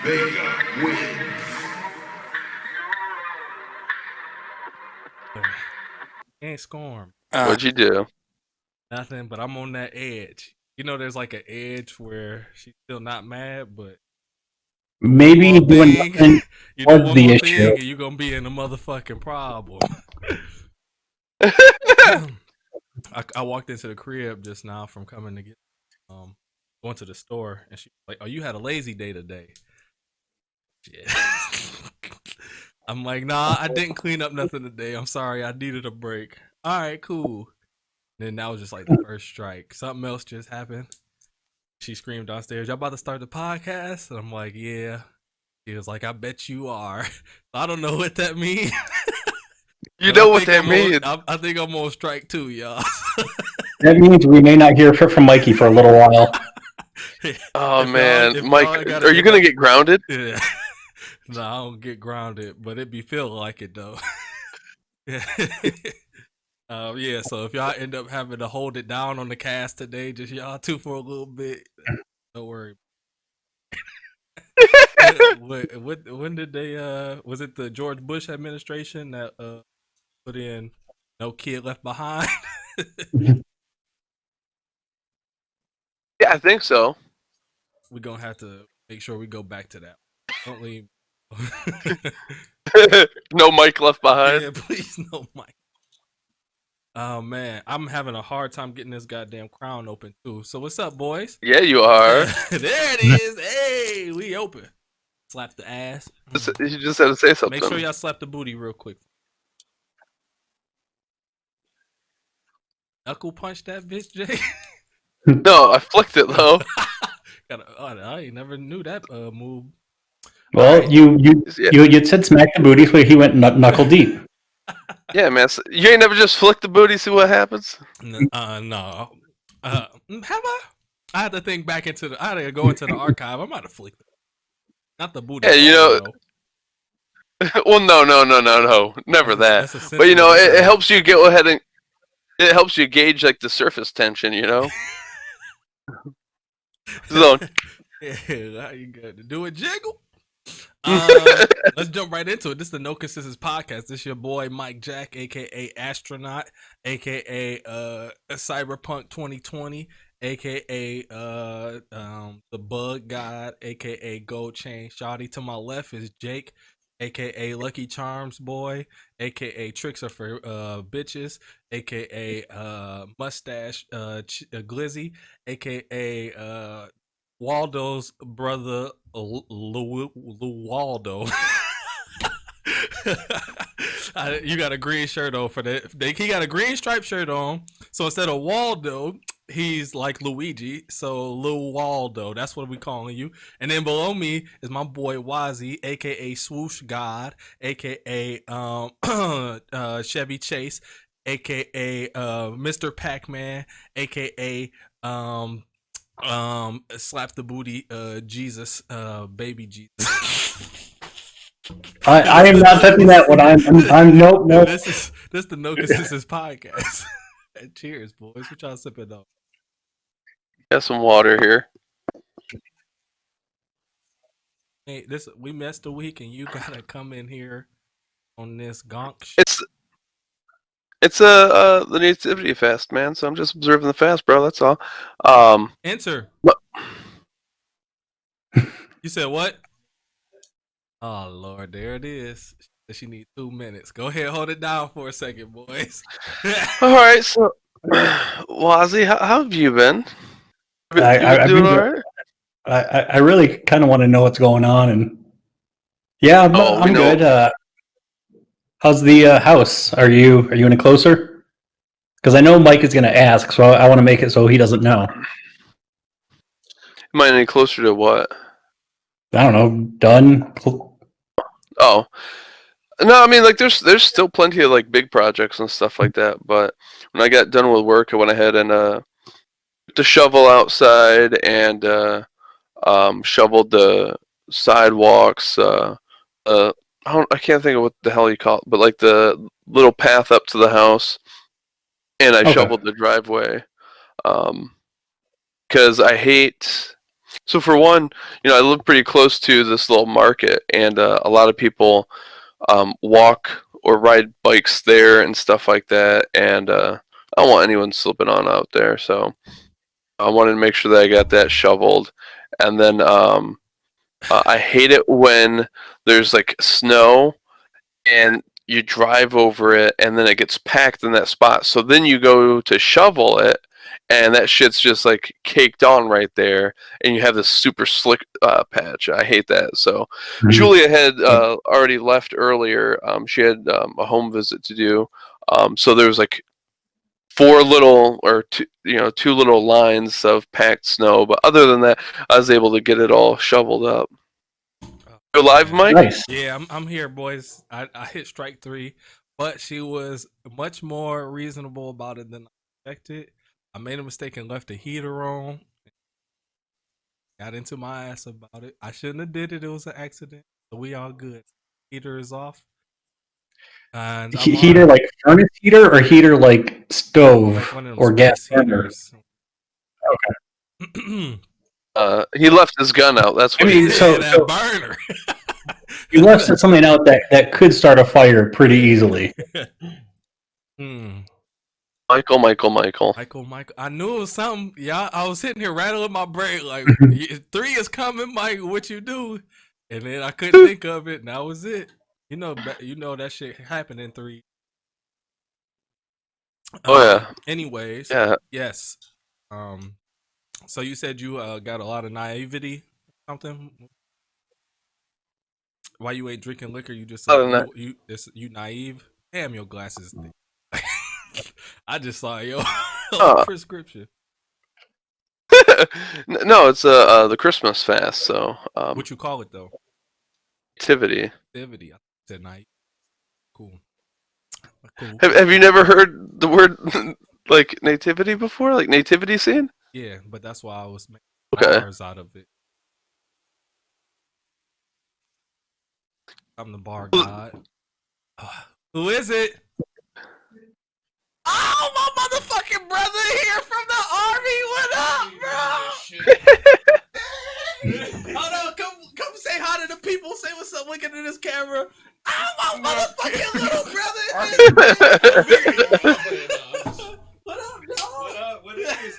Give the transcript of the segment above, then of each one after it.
Vega wins. Can't scorn. What'd you do? Nothing, but I'm on that edge. You know, there's like an edge where she's still not mad, but Maybe one doing thing, nothing you do was one the more issue. thing, and you're gonna be in a motherfucking problem. I walked into the crib just now from coming to get going to the store, and she's like, "Oh, you had a lazy day today." Yeah. I'm like, "Nah, I didn't clean up nothing today. I'm sorry, I needed a break." All right, cool. Then that was just like the first strike. Something else just happened. She screamed downstairs, "Y'all about to start the podcast?" And I'm like, "Yeah." She was like, "I bet you are." I don't know what that means. You know what that means. I think I'm on strike 2, y'all. That means we may not hear from Mikey for a little while. Oh man, Mike, are you gonna get grounded? Yeah. No, I don't get grounded, but it be feeling like it though. Yeah, so if y'all end up having to hold it down on the cast today, just y'all two for a little bit, don't worry. When did they was it the George Bush administration that put in no kid left behind? Yeah, I think so. We're gonna have to make sure we go back to that. Don't leave. No Mike left behind. Yeah, please, no Mike. Oh man, I'm having a hard time getting this goddamn crown open too. So what's up, boys? Yeah, you are. There it is. Hey, we open. Slap the ass. You just had to say something. Make sure y'all slap the booty real quick. Knuckle punch that bitch, Jay. No, I flicked it though. I never knew that move. Well, right. you said smack the booty, so he went knuckle deep. Yeah, man. So you ain't never just flick the booty, see what happens? No. Have I? I had to think back into I had to go into the archive. I might have flicked it. Not the booty. Yeah, you know. Well, no. Never that. But you know, it helps you go ahead and it helps you gauge like the surface tension, you know. So, yeah, you got to do a jiggle. Let's jump right into it. This is the No Consensus Podcast. This is your boy Mike Jack, aka Astronaut, aka Cyberpunk 2020, aka the Bug God, aka Gold Chain Shawty. To my left is Jake, aka Lucky Charms Boy, aka Tricks Are For Bitches, aka Mustache Glizzy, aka Waldo's brother, Waldo. You got a green shirt on for that. He got a green striped shirt on. So instead of Waldo, he's like Luigi. So Lil Waldo. That's what we calling you. And then below me is my boy Wazzy, aka Swoosh God, aka Chevy Chase, aka Mr. Pac-Man, aka slap the booty Jesus, baby Jesus. I am not touching that one. I'm nope. This is the No Consensus Podcast. Cheers, boys. What y'all sipping on? Got some water here. Hey, we missed a week, and you gotta come in here on this gonk shit. It's the nativity fast, man. So I'm just observing the fast, bro. That's all. Enter. What? You said what? Oh Lord, there it is. She needs 2 minutes. Go ahead, hold it down for a second, boys. All right, so Wazzy, how have you been? You been doing all right? I really kind of want to know what's going on, and yeah, I'm good. How's the house? Are you any closer? Because I know Mike is going to ask, so I want to make it so he doesn't know. Am I any closer to what? I don't know. Done. Oh, no. I mean, like, there's still plenty of like big projects and stuff like that. But when I got done with work, I went ahead and put the shovel outside and shoveled the sidewalks. I can't think of what the hell you call it, but like the little path up to the house, and I shoveled the driveway. Because I hate So for one, I live pretty close to this little market, and a lot of people walk or ride bikes there and stuff like that. And I don't want anyone slipping on out there, so I wanted to make sure that I got that shoveled. And then I hate it when there's like snow and you drive over it and then it gets packed in that spot. So then you go to shovel it and that shit's just like caked on right there and you have this super slick patch. I hate that. So Julia had already left earlier. She had a home visit to do. So there was like four little or two little lines of packed snow. But other than that, I was able to get it all shoveled up. You're live, Mike? Nice. Yeah, I'm here, boys. I hit strike 3, but she was much more reasonable about it than I expected. I made a mistake and left the heater on. Got into my ass about it. I shouldn't have did it. It was an accident. So we all good. Heater is off. And heater like furnace heater or heater like stove like or gas heaters. Okay. He left his gun out. That's what he did. That burner. You left something out that could start a fire pretty easily. Michael. I knew it was something. Yeah, I was sitting here rattling my brain like 3 is coming, Mike. What you do? And then I couldn't think of it. And that was it. You know that shit happened in 3. Oh yeah. Anyways. Yeah. Yes. So you said you got a lot of naivety, something. Why you ain't drinking liquor? You just you naive. Damn, your glasses. I just saw your prescription. No, it's the Christmas fast. So what you call it though? Nativity. I said naive. Cool. Have you never heard the word like nativity before? Like nativity scene? Yeah, but that's why I was making bars out of it. I'm the bar god. Who is it? Oh, my motherfucking brother here from the army. What up, bro? Hold on, come say hi to the people. Say what's up. Looking at this camera. Oh, my motherfucking little brother. What up, dog? What is this?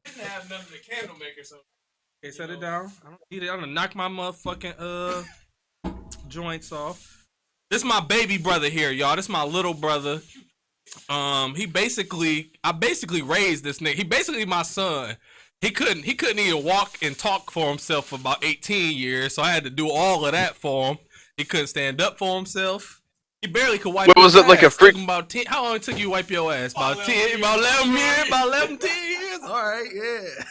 Didn't have nothing to candle maker, so. Okay, set it down. I don't need it. I'm gonna knock my motherfucking joints off. This is my baby brother here, y'all. This is my little brother. I basically raised this nigga. He basically my son. He couldn't even walk and talk for himself for about 18 years, so I had to do all of that for him. He couldn't stand up for himself. He barely could wipe. Was it like a freak? About 10. How long it took you to wipe your ass? About 10, about 11 years, about 11, 10 years. All right, yeah.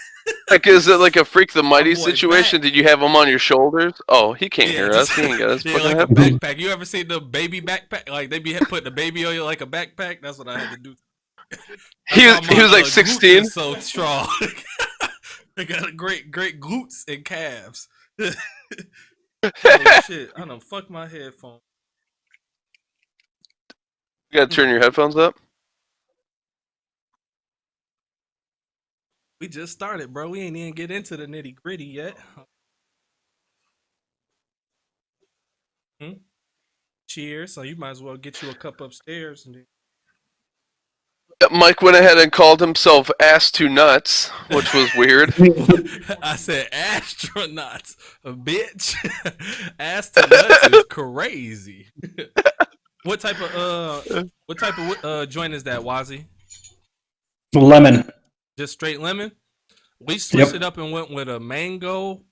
Like, is it like a Freak the Mighty situation? Did you have him on your shoulders? Oh, he can't hear us. He ain't got his fucking like headphones. a backpack. You ever seen the baby backpack? Like they be putting the baby on you like a backpack. That's what I had to do. He was like 16. So strong. They got great glutes and calves. Oh shit! I done fucked my headphones. You gotta turn your headphones up. We just started, bro. We ain't even get into the nitty gritty yet. Cheers. So you might as well get you a cup upstairs. And then... Mike went ahead and called himself Ass to Nuts, which was weird. I said astronauts, bitch. Ass to Nuts is crazy. What type of joint is that, Wazzy? Lemon. Just straight lemon. We switched it up and went with a mango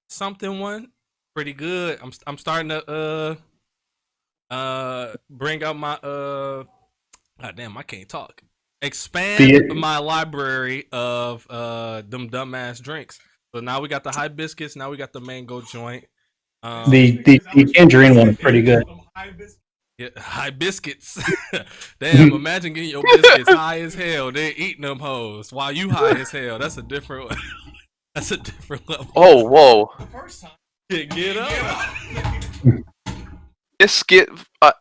something one. Pretty good. I'm starting to bring out my God damn, I can't talk. Expand my library of them dumbass drinks. So now we got the hibiscus. Now we got the mango joint. The tangerine one is pretty good. Yeah, high biscuits. Damn, imagine getting your biscuits high as hell. They're eating them hoes while you high as hell. That's a different level. Oh, whoa. The first time. Get up. Biscuit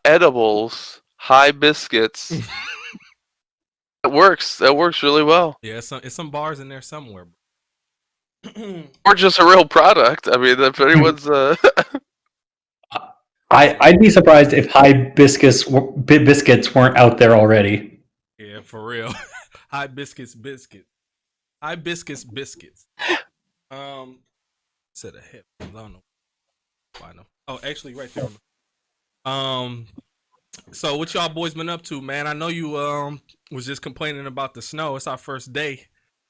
edibles, high biscuits. works. That works really well. Yeah, it's some bars in there somewhere. Or just a real product. I mean, if anyone's I'd be surprised if biscuits weren't out there already. Yeah, for real. Hibiscus biscuits. Set of hip. I don't know. I know. Oh, actually, right there. So what y'all boys been up to, man? I know you was just complaining about the snow. It's our first day,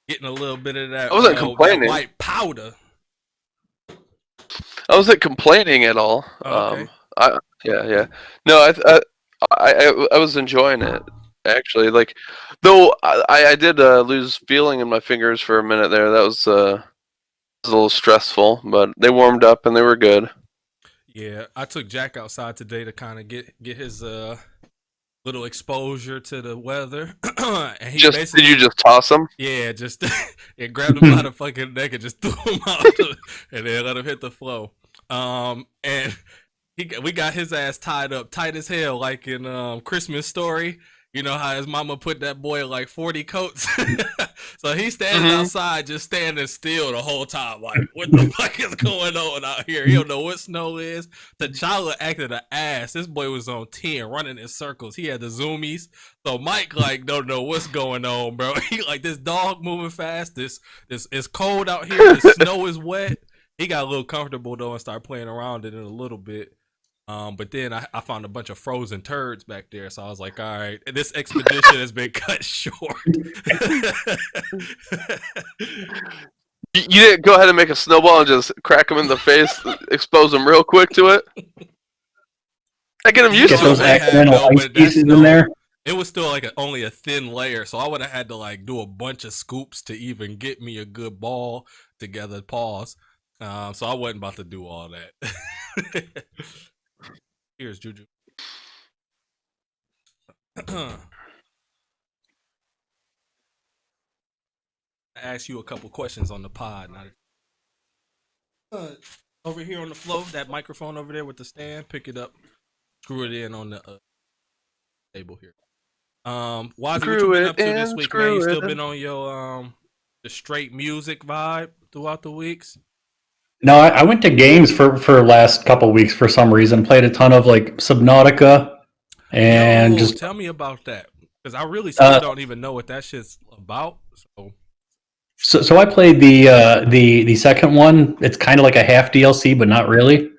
getting a little bit of that. I wasn't complaining. That white powder. I wasn't complaining at all. Oh, okay. Yeah. No, I was enjoying it actually. Like, though I did lose feeling in my fingers for a minute there. That was a little stressful, but they warmed up and they were good. Yeah, I took Jack outside today to kind of get his little exposure to the weather. And he did you just toss him? Yeah, just it grabbed him by the fucking neck and just threw him out, and then let him hit the floor. And we got his ass tied up tight as hell, like in Christmas Story. You know how his mama put that boy in like 40 coats? So he's standing outside, just standing still the whole time. Like, what the fuck is going on out here? He don't know what snow is. T'Challa acted an ass. This boy was on 10, running in circles. He had the zoomies. So Mike, like, don't know what's going on, bro. He like, this dog moving fast. This it's cold out here. The snow is wet. He got a little comfortable, though, and started playing around in it a little bit. But then I found a bunch of frozen turds back there, so I was like, all right, this expedition has been cut short. You didn't go ahead and make a snowball and just crack him in the face, expose him real quick to it? I get him used Get to those it. accidental ice pieces in there. It was still like only a thin layer, so I would have had to like do a bunch of scoops to even get me a good ball together. Pause. So I wasn't about to do all that. Here's JuJu. I asked you a couple questions on the pod. Over here on the floor, that microphone over there with the stand, pick it up, screw it in on the table here. Why what you been up to this week, man? You still been on your the straight music vibe throughout the weeks? No, I went to games for last couple weeks for some reason. Played a ton of like Subnautica, and just tell me about that, because I really still don't even know what that shit's about. So I played the second one. It's kind of like a half DLC, but not really.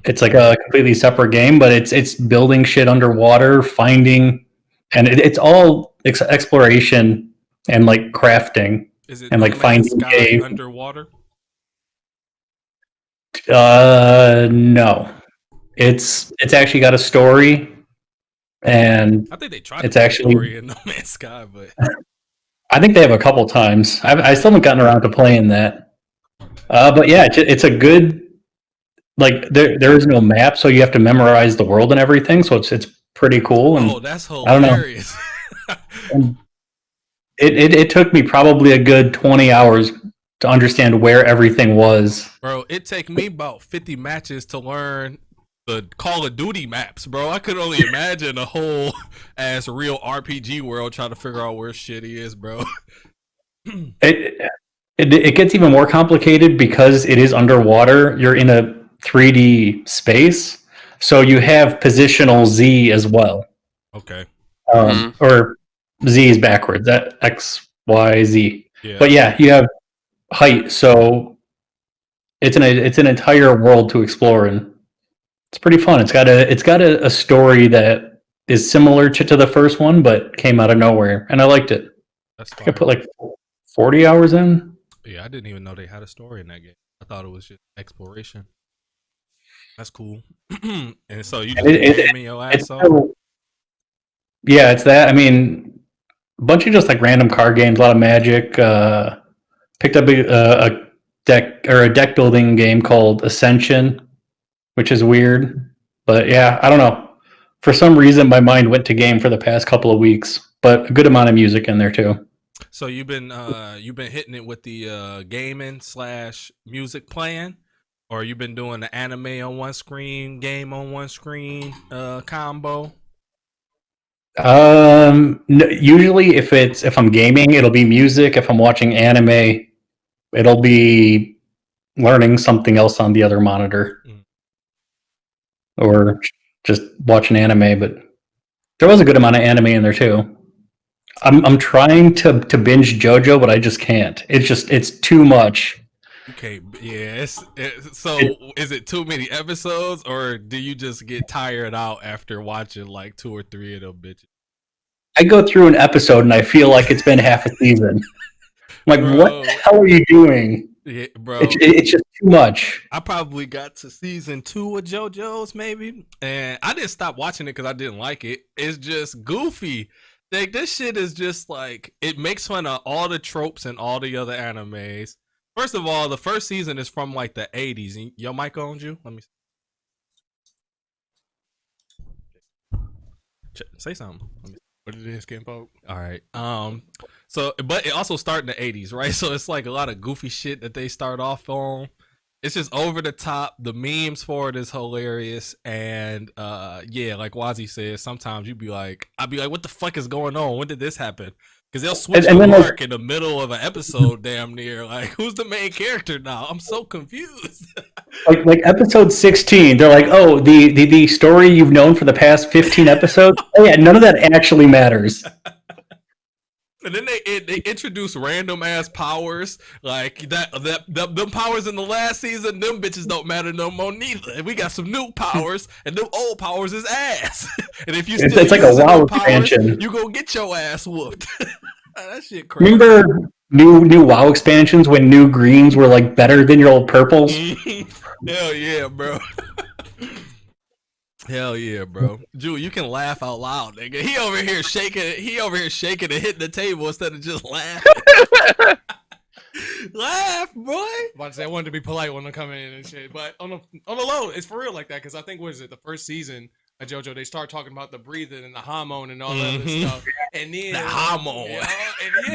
It's like a completely separate game, but it's building shit underwater, finding, and it's all exploration and like crafting. Is it and like finding caves underwater? No, it's actually got a story, and I think they tried. It's actually story in No Man's Sky, but I think they have a couple times. I still haven't gotten around to playing that. But yeah, it's a good, like there is no map, so you have to memorize the world and everything. So it's pretty cool. And that's hilarious. I don't know. It took me probably a good 20 hours to understand where everything was. Bro, it took me about 50 matches to learn the Call of Duty maps, bro. I could only imagine a whole ass real RPG world trying to figure out where shit is, bro. It gets even more complicated because it is underwater. You're in a 3D space, so you have positional Z as well. Okay. Or Z is backwards. That X, Y, Z. Yeah. But yeah, you have height, so it's an entire world to explore, and it's pretty fun. It's got a story that is similar to the first one, but came out of nowhere, and I liked it. That's I put like 40 hours in. Yeah, I didn't even know they had a story in that game. I thought it was just exploration. That's cool. And so you just gaming your ass off? Yeah, it's that. I mean, a bunch of just like random card games, a lot of Magic. Picked up a deck building game called Ascension, which is weird. But yeah, I don't know. For some reason, my mind went to game for the past couple of weeks, but a good amount of music in there too. So you've been hitting it with the gaming / music playing, or you've been doing the anime on one screen, game on one screen combo? Usually if I'm gaming, it'll be music. If I'm watching anime, it'll be learning something else on the other monitor, or just watching anime. But there was a good amount of anime in there too. I'm trying to binge JoJo, but I just can't. It's too much. Okay, yeah. Is it too many episodes, or do you just get tired out after watching like 2 or 3 of them bitches? I go through an episode and I feel like it's been half a season. Like, Bro, what the hell are you doing? Yeah, bro. It's just too much. I probably got to season 2 of JoJo's maybe, and I didn't stop watching it because I didn't like it. It's just goofy. Like, this shit is just like, it makes fun of all the tropes and all the other animes. First of all, the first season is from like the 80s. Your mic on, you? Let me say something. What it is, Kinfolk. All right. So, but it also started in the 80s, right? So it's like a lot of goofy shit that they start off on. It's just over the top. The memes for it is hilarious, and yeah, like Wazzy says, sometimes I'd be like, what the fuck is going on? When did this happen? Because they'll switch to Mark in the middle of an episode, damn near. Like, who's the main character now? I'm so confused. like episode 16, they're like, oh, the story you've known for the past 15 episodes. Oh yeah, none of that actually matters. And then they introduce random ass powers like them powers in the last season. Them bitches don't matter no more neither. And we got some new powers, and them old powers is ass. And if you still it's like a WoW expansion, you gonna get your ass whooped. That shit crazy. Remember new WoW expansions when new greens were like better than your old purples? Hell yeah, bro. Hell yeah, bro. Ju, you can laugh out loud, nigga. He over here shaking and hitting the table instead of just laughing. Laugh, boy. About to say I wanted to be polite when I come in and shit, but on the low, it's for real like that. Because I think, what is it, the first season of JoJo, they start talking about the breathing and the hormone and all that other stuff, and then the hormone,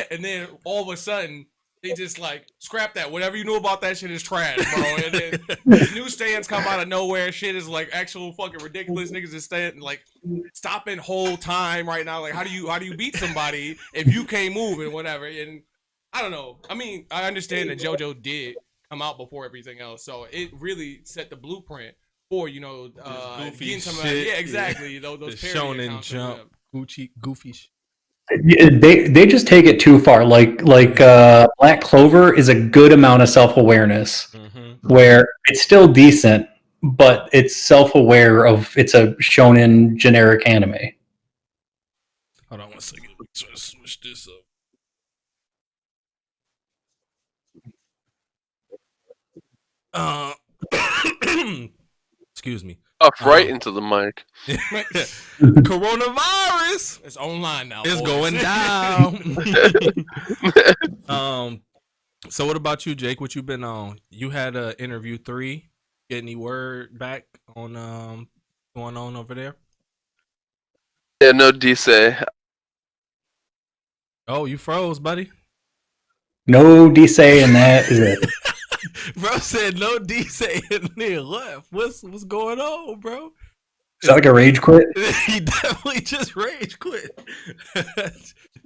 and then all of a sudden they just like scrap that. Whatever you knew about that shit is trash, bro. And then newsstands come out of nowhere. Shit is like actual fucking ridiculous. Niggas is staying like stopping whole time right now. Like how do you beat somebody if you can't move and whatever? And I don't know. I mean, I understand that JoJo did come out before everything else, so it really set the blueprint for goofy some shit. Yeah, exactly. You know, those Shonen Jump, goofy shit. They just take it too far. Like Black Clover is a good amount of self-awareness, where it's still decent, but it's self-aware of it's a shonen generic anime. Hold on one second. Let me try to switch this up. Excuse me. Right into the mic. Coronavirus. It's online now. It's boys. going down. So what about you, Jake? What you been on? You had interview 3. Get any word back on going on over there? Yeah, no DC. Oh, you froze, buddy. No DC, and that is it. Bro said no DC and then left. What's going on, bro? Is that like a rage quit? He definitely just rage quit.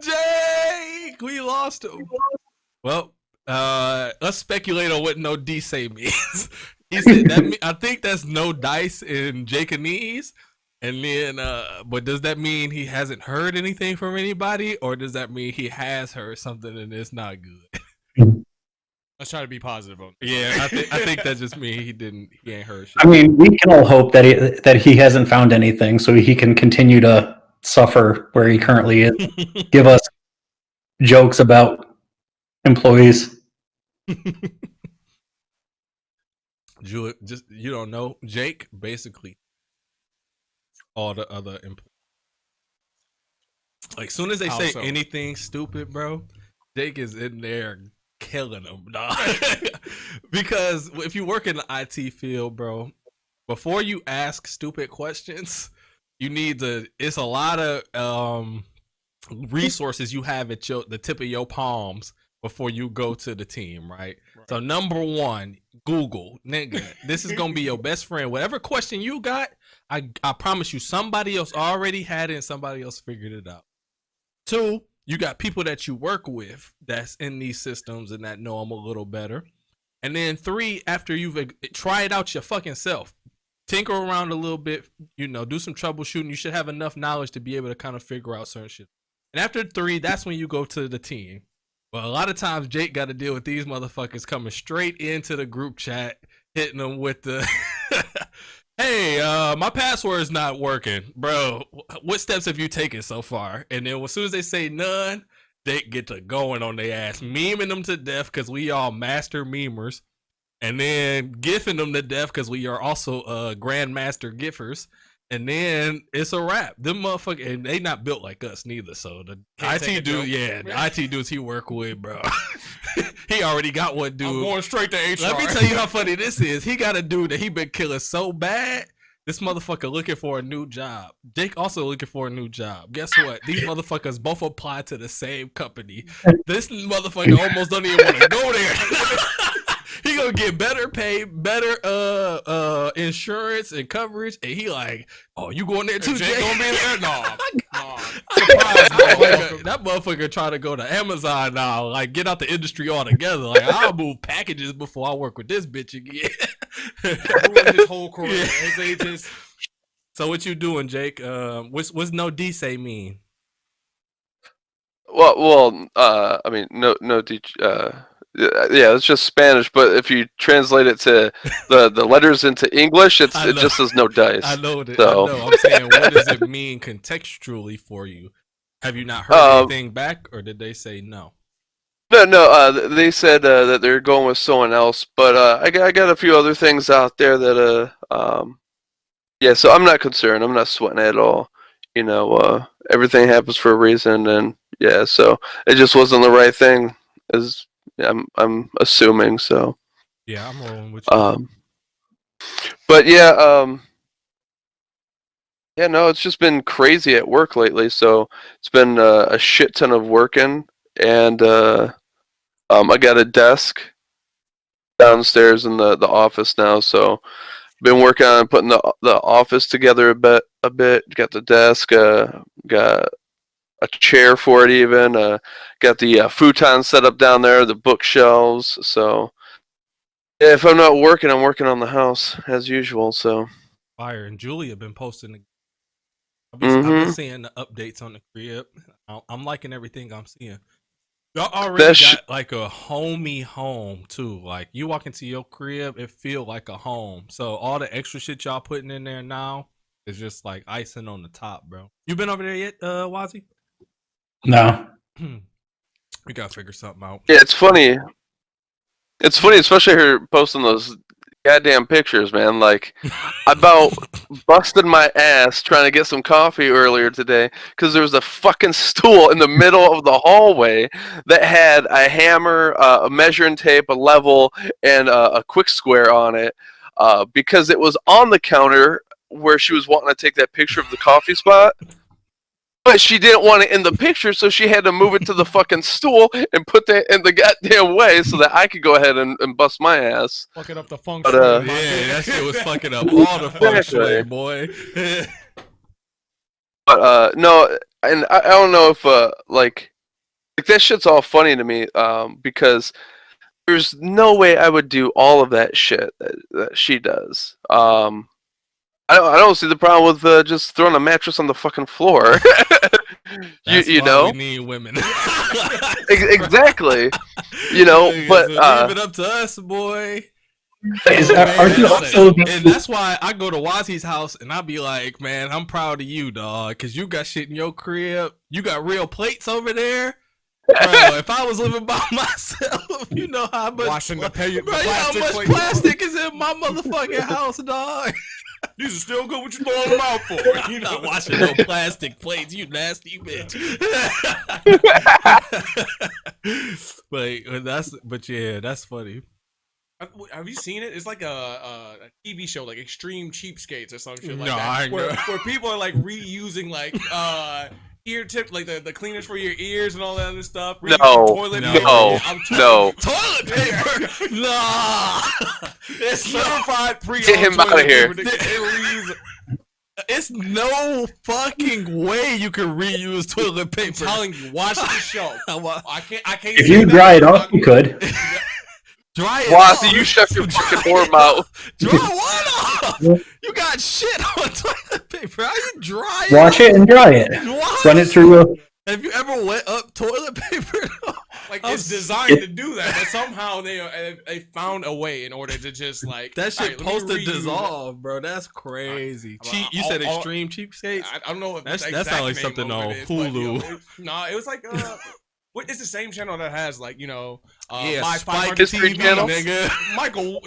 Jake, we lost him. Well, let's speculate on what no DC means. He said I think that's no dice in Japanese. And then, but does that mean he hasn't heard anything from anybody, or does that mean he has heard something and it's not good? Let's try to be positive on this. Yeah, I think that just means he ain't heard shit. I mean, we can all hope that he hasn't found anything, so he can continue to suffer where he currently is. Give us jokes about employees. You don't know, Jake basically all the other employees. Like, soon as they say anything stupid, bro, Jake is in there killing them, dog. Because if you work in the IT field, bro, before you ask stupid questions, you need to. It's a lot of resources you have at the tip of your palms before you go to the team, right? So number one, Google, nigga. This is gonna be your best friend. Whatever question you got, I promise you, somebody else already had it and somebody else figured it out. Two, you got people that you work with that's in these systems and that know them a little better. And then three, after you've tried it out your fucking self, tinker around a little bit, do some troubleshooting. You should have enough knowledge to be able to kind of figure out certain shit. And after three, that's when you go to the team. But a lot of times Jake got to deal with these motherfuckers coming straight into the group chat, hitting them with the, hey, my password's not working. Bro, what steps have you taken so far? And then as soon as they say none, they get to going on their ass, memeing them to death because we all master memers. And then gifting them to death because we are also grandmaster giffers. And then it's a wrap. Them motherfuckers, and they not built like us neither. So the IT dude, the IT dudes he work with, bro, he already got one dude. I'm going straight to HR. Let me tell you how funny this is. He got a dude that he been killing so bad. This motherfucker looking for a new job. Jake also looking for a new job. Guess what? These motherfuckers both apply to the same company. This motherfucker almost don't even want to go there. He gonna get better pay, better insurance and coverage, and he like, oh, you going there too, Jake? Gonna be there? No. That motherfucker trying to go to Amazon now, like get out the industry altogether. Like I'll move packages before I work with this bitch again. Ruined his whole career. They just... So what you doing, Jake? What's no dice mean? Well, I mean, no, yeah, it's just Spanish. But if you translate it to the letters into English, it just says no dice. I know it. So. I know. I'm saying, what does it mean contextually for you? Have you not heard anything back, or did they say no? No. They said that they're going with someone else, but I got a few other things out there that yeah. So I'm not concerned. I'm not sweating at all. Everything happens for a reason, and yeah. So it just wasn't the right thing, as I'm assuming. So yeah, I'm rolling with you. But yeah, yeah. No, it's just been crazy at work lately. So it's been a shit ton of working, and I got a desk downstairs in the office now, so been working on putting the office together a bit. Got the desk, got a chair for it even, got the futon set up down there, the bookshelves. So yeah, if I'm not working, I'm working on the house as usual. So Fire and Julia been posting. I've been seeing the updates on the crib. I'm liking everything I'm seeing. Y'all already got like a homey home too. Like you walk into your crib, it feel like a home. So all the extra shit y'all putting in there now is just like icing on the top, bro. You been over there yet, Wazzy? No. We gotta figure something out. Yeah, it's funny. It's funny, especially her posting those goddamn pictures, man. Like, I about busted my ass trying to get some coffee earlier today because there was a fucking stool in the middle of the hallway that had a hammer, a measuring tape, a level, and a quick square on it because it was on the counter where she was wanting to take that picture of the coffee spot. But she didn't want it in the picture, so she had to move it to the fucking stool and put that in the goddamn way so that I could go ahead and bust my ass. Fucking up the feng shui. Yeah, that shit was fucking up all the feng shui, boy. But no, and I don't know if like that shit's all funny to me because there's no way I would do all of that shit that she does. I don't see the problem with just throwing a mattress on the fucking floor. you know, we need women. Exactly. But leave it up to us, boy. Aren't you also? And that's why I go to Wazi's house and I be like, man, I'm proud of you, dog, because you got shit in your crib. You got real plates over there. Bro, if I was living by myself, you know how much Washing the plastic plastic is in my motherfucking house, dog. These are still good. What you throwing them out for? You're not washing no plastic plates, you nasty bitch. But yeah, that's funny. Have you seen it? It's like a TV show, like Extreme Cheapskates or some shit like No, that. I know. Where people are like reusing like ear tip, like the cleaners for your ears and all that other stuff. No, toilet no, paper. I'm no. Toilet paper? Nah. It's certified pre-owned Get him toilet outta here. paper. It reads, It's no fucking way you can reuse toilet I'm paper. telling you, watch the show. I can't. If say you that. dry it off, you could. Dry it Wazzy, off. you shut your fucking whore mouth. Dry what off? You got shit on toilet paper. How you dry it? Wash it and dry it. What? Run it through a... Have you ever wet up toilet paper? Like it's designed to do that, but somehow they found a way in order to just like That shit all right, supposed to dissolve, bro. That's crazy. You said extreme cheapskates? I don't know if That the sounds like exact something name of on it is, but, Hulu. No, it was like it's the same channel that has like Yeah, my Spike 500 History TV, Channel? nigga. Michael,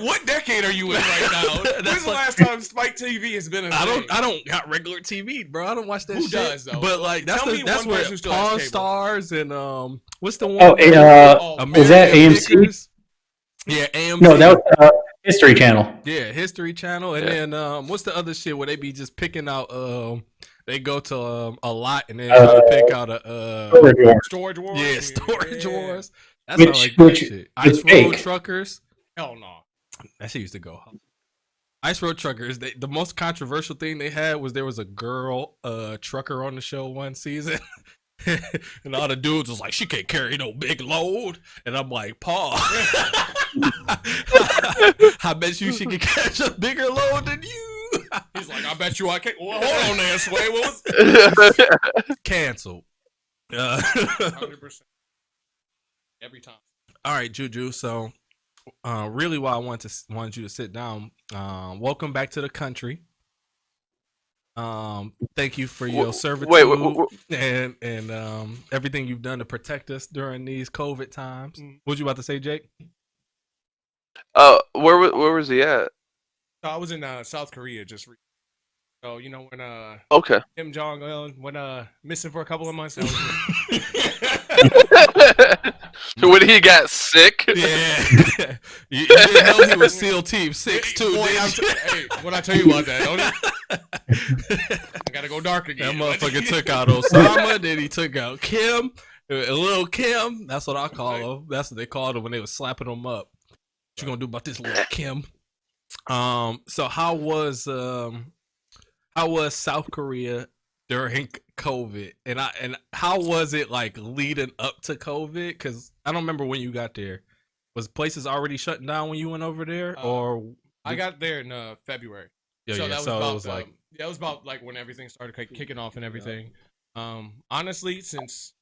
what decade are you in right now? When's That's the like- last time Spike TV has been a thing? I don't got regular TV, bro. I don't watch that Who shit. does, though? But like that's Tell me that's one where person who still has Pawn cable. Stars and what's the one? Was that AMC? Pickers? Yeah, AMC. No, that was History Channel. Yeah, History Channel, and then what's the other shit where they be just picking out? They go to a lot and then try to pick out a Storage Wars. Storage Wars. yeah, Storage Wars. That's Which- not like which that shit. is Ice Road fake. Truckers. Hell no. That shit used to go. Ice Road Truckers. The most controversial thing they had was there was a girl trucker on the show one season. And all the dudes was like, she can't carry no big load. And I'm like, Paul, I bet you she can catch a bigger load than you. He's like, I bet you I can't. Well, hold on there, Sway. What was Canceled. 100%. Every time. All right, Juju. So, really, why I wanted you to sit down. Welcome back to the country. Thank you for your servitude and everything you've done to protect us during these COVID times. What you about to say, Jake? Where was he at? I was in South Korea just recently. So when Okay. Kim Jong Un went missing for a couple of months. That was When he got sick. Yeah, you didn't know he was SEAL Team 6 too. Boy, Did you? hey, what I tell you about that? Don't I gotta go dark That again. motherfucker took out Osama, then he took out Kim, little Kim. That's what I call him. That's what they called him when they was slapping him up. What you gonna do about this little Kim? So how was South Korea during COVID, and how was it like leading up to COVID? Because I don't remember when you got there. Was places already shutting down when you went over there, or I got there in February. yeah, so yeah. that was So about it was like that was about like when everything started kicking off and everything. Honestly, since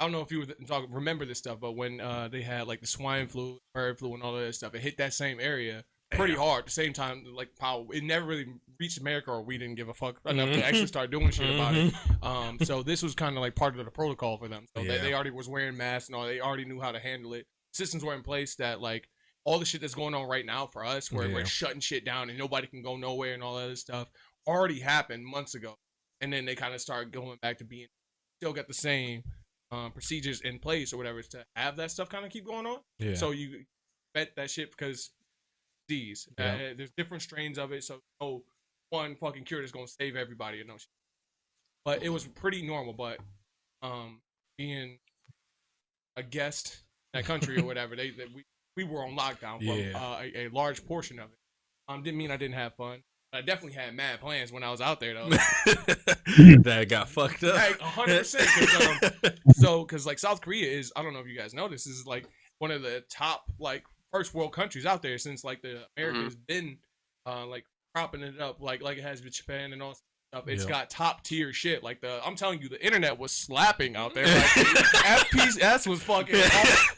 I don't know if you remember this stuff, but when they had like the swine flu, bird flu, and all of that stuff, it hit that same area pretty hard. At the same time, like it never really reached America, or we didn't give a fuck enough to actually start doing shit about it. So this was kind of like part of the protocol for them. So they already was wearing masks and all. They already knew how to handle it. Systems were in place that like all the shit that's going on right now for us, where we're shutting shit down and nobody can go nowhere and all that other stuff, already happened months ago. And then they kind of start going back to being still got the same procedures in place or whatever to have that stuff kind of keep going on. yeah. So you bet that shit because disease. There's different strains of it, so no one fucking cure that's gonna save everybody or no shit. But it was pretty normal. But being a guest in that country or whatever, we were on lockdown for a large portion of it. Didn't mean I didn't have fun. I definitely had mad plans when I was out there though. That got fucked up. Like 100%. Because like South Korea is, I don't know if you guys know this, is like one of the top like first world countries out there since like the America has been like propping it up like it has with Japan and all stuff. It's got top tier shit. Like I'm telling you, the internet was slapping out there. Like, FPS was fucking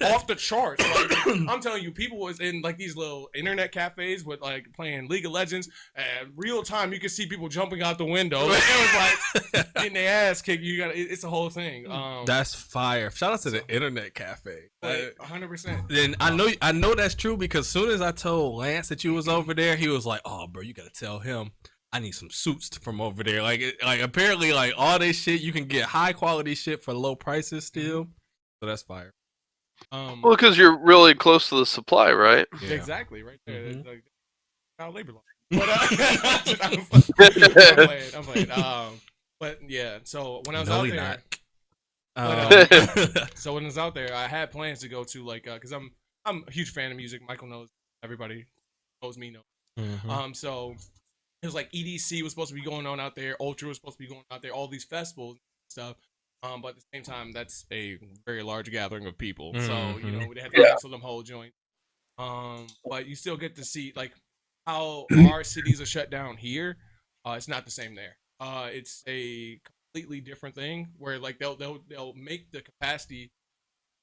off the charts. Like, I'm telling you, people was in like these little internet cafes with like playing League of Legends, and real time you could see people jumping out the window. Like, it was like getting their ass kicked. It's a whole thing. That's fire. Shout out to the internet cafe. 100%. Then I know that's true because as soon as I told Lance that you was over there, he was like, "Oh, bro, you gotta tell him I need some suits from over there." Like apparently, like all this shit, you can get high quality shit for low prices still. So that's fire. Well, because you're really close to the supply, right? Yeah. Exactly, right there. Mm-hmm. Like, child labor law. But I'm playing. But yeah, so when I was No, out we there, not. so when I was out there, I had plans to go to like, cause I'm a huge fan of music. Michael knows, everybody knows me knows. So it was like EDC was supposed to be going on out there, Ultra was supposed to be going out there, all these festivals and stuff. But at the same time, that's a very large gathering of people. So you know, they had to cancel them whole joint. But you still get to see like how our cities are shut down here. It's not the same there. It's a completely different thing where like they'll make the capacity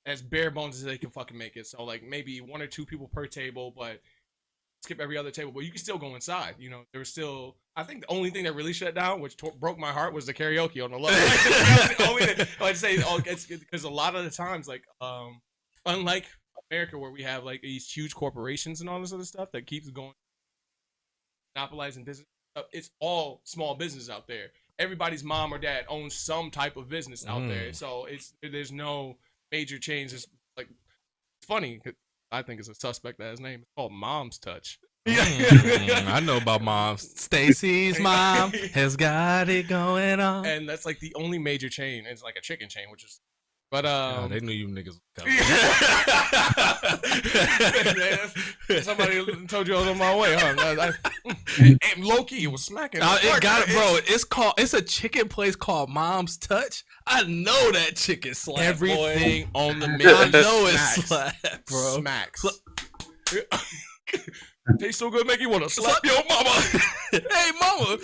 as bare bones as they can fucking make it. So like maybe 1 or 2 people per table, but skip every other table. But you can still go inside. You know, there was still. I think the only thing that really shut down, which broke my heart, was the karaoke on the low. That's the only thing I'd say. It's because a lot of the times, like, unlike America, where we have like these huge corporations and all this other stuff that keeps going, monopolizing business. It's all small business out there. Everybody's mom or dad owns some type of business out there, so there's no major change. It's like it's funny. I think it's a suspect that his name is called Mom's Touch. I know about moms. Stacy's mom has got it going on, and that's like the only major chain. It's like a chicken chain, which is. But they knew you niggas was coming. Somebody told you I was on my way, huh? And low key, it was smacking. It got it, bro. It's a chicken place called Mom's Touch. I know that chicken slap. Everything on the menu. I know it's slap, bro. Smacks. Tastes so good, make you want to slap your mama. Hey, mama.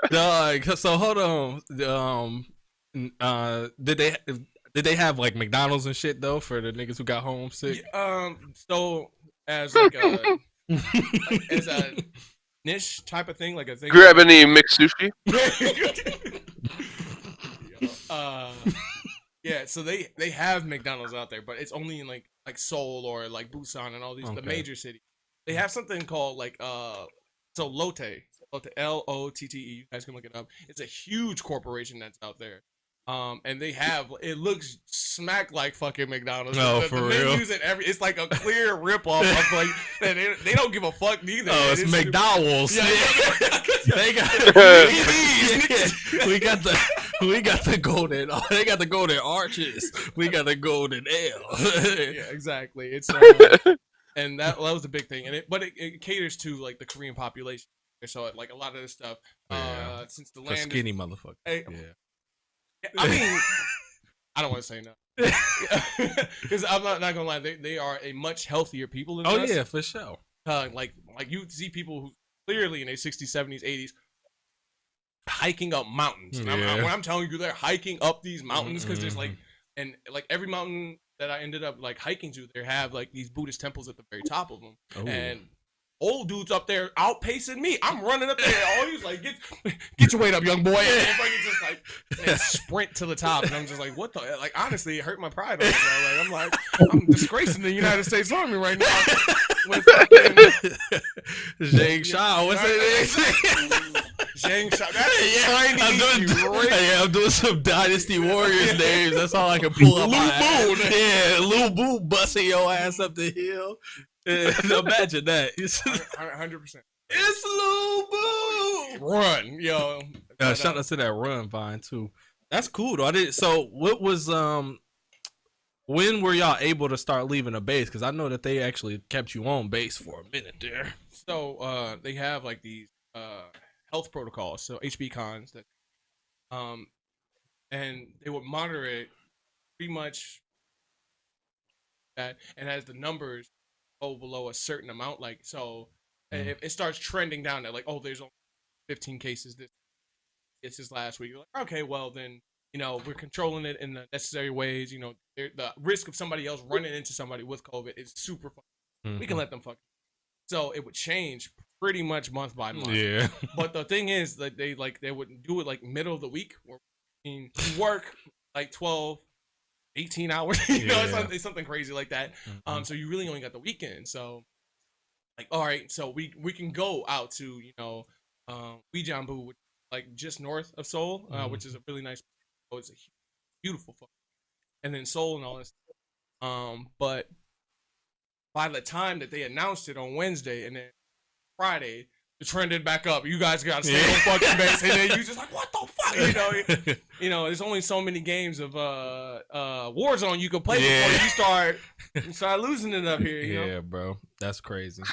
Dog. So hold on. Did they have like McDonald's and shit though for the niggas who got homesick? So as like as a niche type of thing, like a thing. Grab any mixed sushi. Yeah. So they have McDonald's out there, but it's only in like Seoul or like Busan and all these the major cities. They have something called like so Lotte, Lotte. You guys can look it up. It's a huge corporation that's out there. And they have it looks smack like fucking McDonald's. No, the for menus real. And it's like a clear rip off of like they don't give a fuck neither. Oh, it's McDowell's. Yeah. We got the golden. They got the golden arches. We got the golden L. Yeah, exactly. It's and that was the big thing. And it caters to like the Korean population. So like a lot of this stuff, since the land skinny motherfucker. Yeah. I mean, I don't want to say no, because I'm not gonna lie. They are a much healthier people than us. Oh yeah, for sure. Like you see people who clearly in their 60s, 70s, 80s hiking up mountains. And when I'm telling you, they're hiking up these mountains because there's like every mountain that I ended up like hiking to, they have like these Buddhist temples at the very top of them, and old dudes up there outpacing me. I'm running up there. All he's like, get your weight up, young boy. And just like and sprint to the top. And I'm just like, what the? Like, honestly, it hurt my pride. Like, I'm disgracing the United States Army right now. With fucking Zhang Shao. What's that? Zhang Shao. That's I'm doing some Dynasty Warriors names. That's all I can pull up. Lou Boo. Yeah, Lou Boo busting your ass up the hill. Imagine that. 100%. It's Lil Boo. Run, yo. Shout out to that run vine too. That's cool though. So what was when were y'all able to start leaving the base? Because I know that they actually kept you on base for a minute there. So they have like these health protocols, so HB cons that and they would monitor it pretty much that, and as the numbers go below a certain amount, like so if it starts trending down, like, oh, there's only 15 cases this last week, you're like, okay, well then, you know, we're controlling it in the necessary ways. You know, the risk of somebody else running into somebody with COVID is super fun. We can let them fuck. So it would change pretty much month by month. Yeah. But the thing is that they would do it like middle of the week, where you work like 12, 18 hours. You know, it's something crazy like that. So you really only got the weekend. So like, all right, so we can go out to, you know, Uijeonbu, which is like just north of Seoul, which is a really nice. Oh, it's a beautiful fuck. And then Seoul and all this. But by the time that they announced it on Wednesday and then Friday, the trend ended back up. You guys got to stay on fucking base. And then you just like, what the fuck? There's only so many games of Warzone you can play before you start losing it up here. You know? Bro, that's crazy.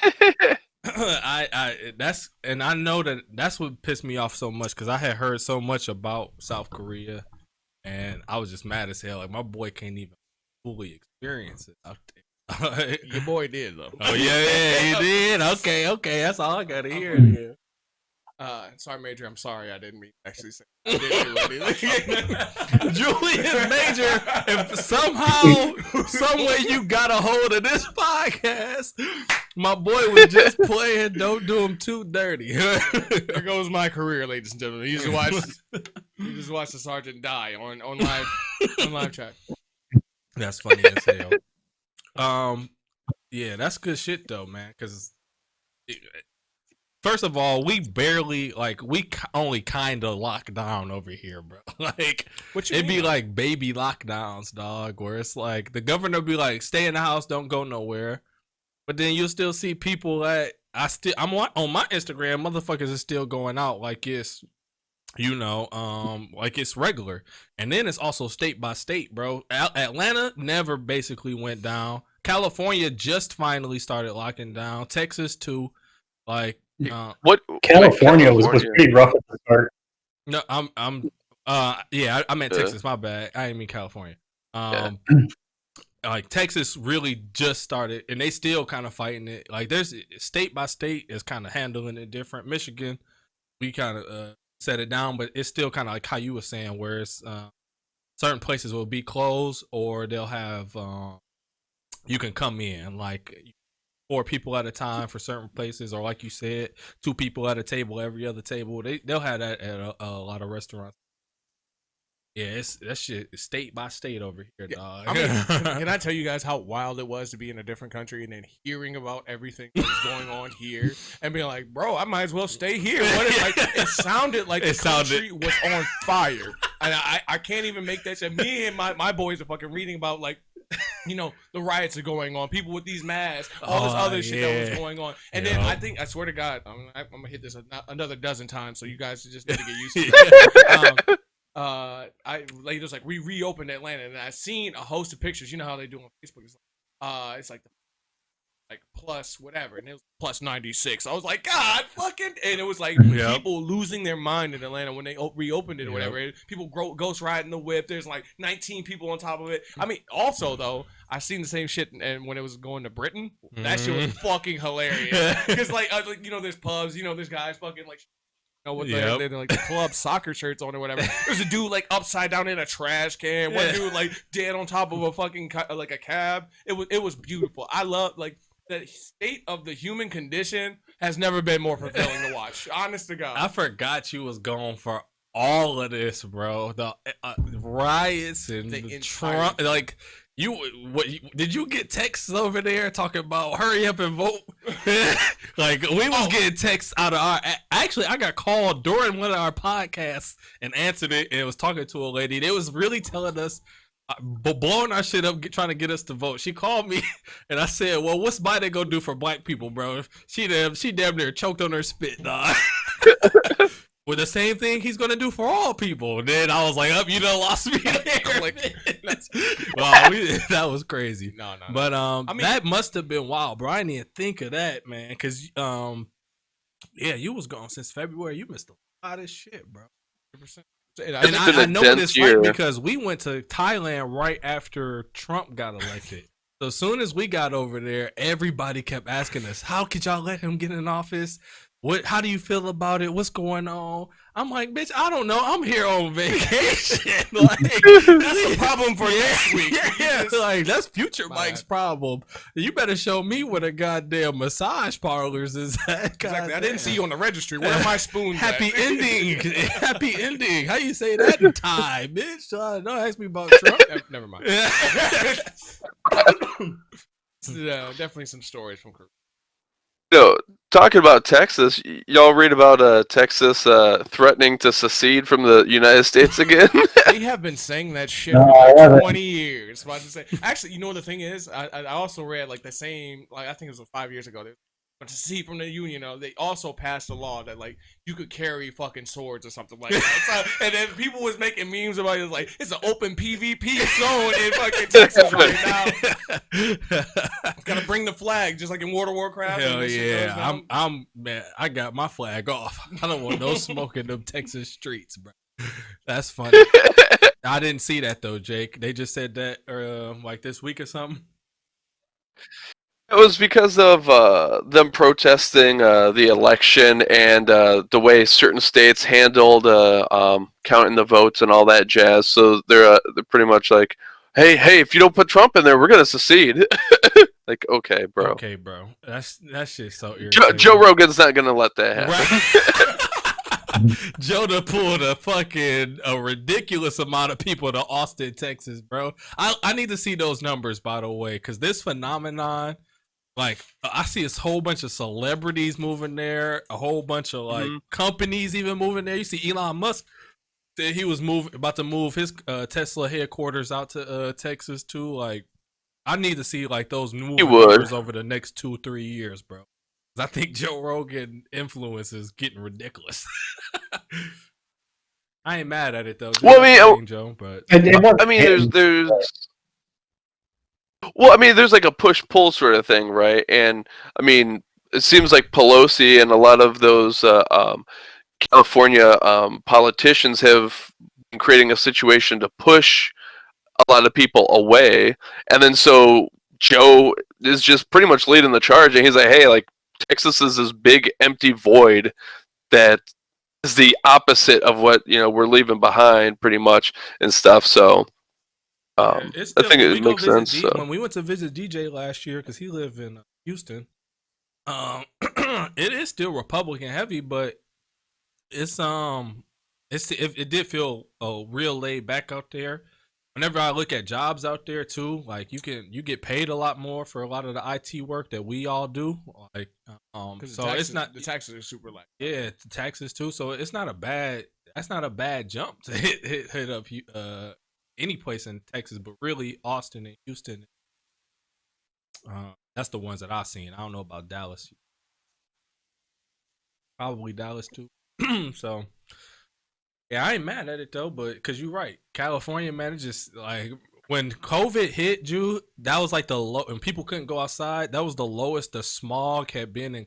I know that's what pissed me off so much because I had heard so much about South Korea, and I was just mad as hell. Like my boy can't even fully experience it out there. Your boy did though. Oh yeah, he did. Okay, that's all I gotta hear. Sorry, Major. I'm sorry. I didn't mean to actually say. I didn't do anything. Julius Major, if somehow, some way you got a hold of this podcast, my boy was just playing. Don't do him too dirty. There goes my career, ladies and gentlemen. You just watch the sergeant die on live chat. That's funny as hell. Yeah, that's good shit though, man. Because first of all, we only kind of lock down over here, bro. Like, it'd be like baby lockdowns, dog, where it's like the governor be like, stay in the house, don't go nowhere. But then you'll still see people that I'm on my Instagram, motherfuckers is still going out like it's, like it's regular. And then it's also state by state, bro. Atlanta never basically went down. California just finally started locking down. Texas too. Like, California was pretty rough at the start. No, I meant Texas. My bad. I didn't mean California. Like Texas really just started, and they still kind of fighting it. Like there's state by state is kind of handling it different. Michigan, we kind of set it down, but it's still kind of like how you were saying, where it's certain places will be closed, or they'll have you can come in like 4 people at a time for certain places, or like you said, 2 people at a table, every other table. They'll have that at a lot of restaurants. Yeah, that shit is state by state over here, dog. I mean, can I tell you guys how wild it was to be in a different country and then hearing about everything that was going on here and being like, bro, I might as well stay here. It sounded like the country was on fire. And I can't even make that shit. Me and my boys are fucking reading about like, the riots are going on, people with these masks, all this other shit that was going on. And then I swear to God, I'm gonna hit this another dozen times, so you guys just need to get used to it. It was like we reopened Atlanta, and I seen a host of pictures. You know how they do on Facebook? It's like plus whatever, and it was plus 96. I was like, God fucking, and it was like people losing their mind in Atlanta when they reopened it or whatever. People ghost riding the whip. There's like 19 people on top of it. I mean, also though, I seen the same shit, and when it was going to Britain, that shit was fucking hilarious. Because there's pubs, there's guys fucking like. They're like the club soccer shirts on or whatever. There's a dude like upside down in a trash can. One dude like dead on top of a fucking like a cab. It was beautiful. I love like the state of the human condition has never been more fulfilling to watch. Honest to God. I forgot you was going for all of this, bro. The riots and the Trump, like. Did you get texts over there talking about hurry up and vote? Like we was getting texts out of actually I got called during one of our podcasts and answered it, and it was talking to a lady. They was really telling us, blowing our shit up, trying to get us to vote. She called me and I said, well, what's Biden gonna do for black people, bro? She damn near choked on her spit, dog. With the same thing he's gonna do for all people. And then I was like, you done lost me there. That was crazy. No. But that must have been wild, bro. I didn't even think of that, man. Cause you was gone since February. You missed a lot of shit, bro. 100%. And I know what it's like because we went to Thailand right after Trump got elected. So as soon as we got over there, everybody kept asking us, how could y'all let him get in office? How do you feel about it? What's going on? I'm like, bitch, I don't know. I'm here on vacation. Like, that's a problem for next week. Yeah, like that's future Mike's problem. You better show me where the goddamn massage parlors is at. Exactly. I didn't see you on the registry. Where are my spoons? Happy ending. Happy ending. How you say that in Thai, bitch? Don't ask me about Trump. Never mind. Definitely some stories from Korea. Talking about Texas, y'all read about Texas threatening to secede from the United States again? They have been saying that shit for like 20 years. Actually, the thing is, I also read like the same, like I think it was 5 years ago. But to see from the union, they also passed a law that like you could carry fucking swords or something like that. So, and then people was making memes about it, like it's an open PvP zone in fucking Texas right now. Gotta bring the flag, just like in World of Warcraft. Hell yeah, I'm man. I got my flag off. I don't want no smoke in them Texas streets, bro. That's funny. I didn't see that though, Jake. They just said that like this week or something. It was because of them protesting the election and the way certain states handled counting the votes and all that jazz. So they're pretty much like, hey, if you don't put Trump in there, we're gonna secede. Like, okay, bro. Okay, bro. That's shit so irritating. Joe Rogan's not gonna let that happen. Right? Joe pulled a ridiculous amount of people to Austin, Texas, bro. I need to see those numbers, by the way, because this phenomenon. Like, I see a whole bunch of celebrities moving there, a whole bunch of like companies even moving there. You see Elon Musk said he was about to move his Tesla headquarters out to Texas too. Like, I need to see like those numbers over the next 2-3 years, bro. I think Joe Rogan influence is getting ridiculous. I ain't mad at it though. Well, I mean, Joe, but I mean, there's. Well, I mean, there's like a push-pull sort of thing, right? And I mean, it seems like Pelosi and a lot of those California politicians have been creating a situation to push a lot of people away, and then so Joe is just pretty much leading the charge, and he's like, "Hey, like Texas is this big empty void that is the opposite of what we're leaving behind, pretty much and stuff." So. I think it makes sense. So. When we went to visit DJ last year, because he lived in Houston, it is still Republican heavy, but it did feel real laid back out there. Whenever I look at jobs out there too, like you get paid a lot more for a lot of the IT work that we all do. Like, so it's not the taxes are super light. Yeah, the taxes too. So it's not a bad. That's not a bad jump to hit up any place in Texas, but really Austin and Houston. That's the ones that I've seen. I don't know about Dallas. Probably Dallas too. So, yeah, I ain't mad at it though, but because you're right, California manages like when COVID hit, that was like the low, and people couldn't go outside. That was the lowest the smog had been in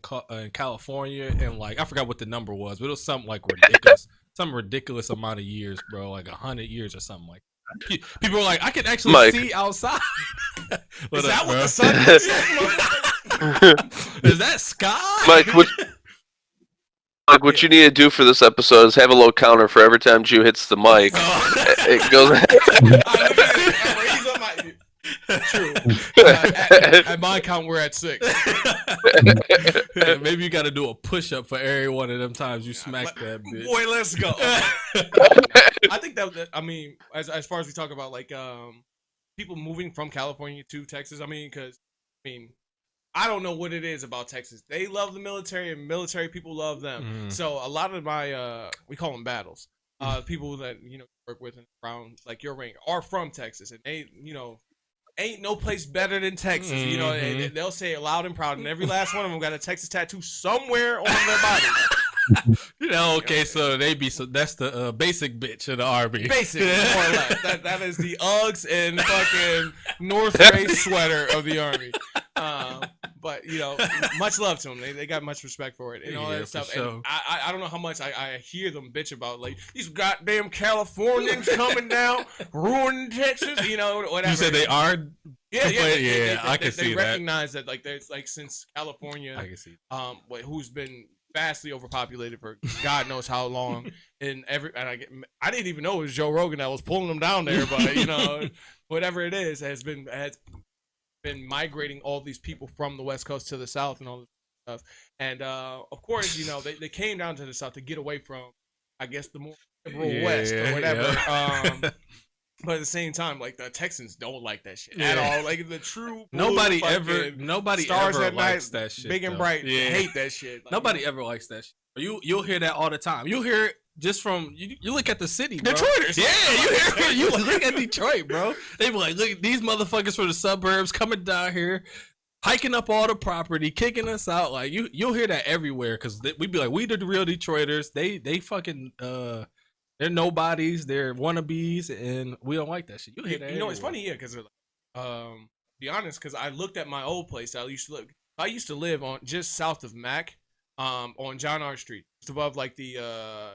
California, and like I forgot what the number was, but it was something like ridiculous, some ridiculous amount of years, bro, like 100 years or something like that. People are like, I can actually see outside. Is that what the sun is? Is that sky? Mike, what you need to do for this episode is have a little counter for every time Jew hits the mic. It goes. True. At my count, we're at 6. Yeah, maybe you got to do a push-up for every one of them times you smack that bitch. Boy, let's go. I think that I mean, as far as we talk about like people moving from California to Texas, I mean, because I don't know what it is about Texas. They love the military, and military people love them. So a lot of my we call them battles. People that work with and around like your ring are from Texas, and they ain't no place better than Texas. They'll say it loud and proud, and every last one of them got a Texas tattoo somewhere on their body. Okay, so that's the basic bitch of the army. Basic, more or less. That is the Uggs and fucking North Face sweater of the army. But much love to them. They got much respect for it and all that stuff. Sure. And I don't know how much I hear them bitch about like these goddamn Californians coming down, ruining Texas. Whatever. You said they are. Yeah. I can see they that. They recognize that like there's like since California, I can see. Who's been vastly overpopulated for God knows how long, I didn't even know it was Joe Rogan that was pulling them down there, but whatever it is has been migrating all these people from the West Coast to the South and all this stuff. And of course, they came down to the South to get away from, I guess, the more liberal West or whatever. Yeah. But at the same time, like the Texans don't like that shit at all. Like the true nobody ever likes night, that shit. Big and bright hate that shit. Like, nobody ever likes that shit. You'll hear that all the time. You'll hear it just from you look at the city, bro. Detroiters. Yeah, you look at Detroit, bro. They be like, look at these motherfuckers from the suburbs coming down here, hiking up all the property, kicking us out. Like you'll hear that everywhere because we'd be like, we the real Detroiters. They fucking they're nobodies. They're wannabes, and we don't like that shit. You hear that? You know, it's funny, yeah, because be honest, because I looked at my old place. I used to live on just south of Mac, on John R. Street, just above like the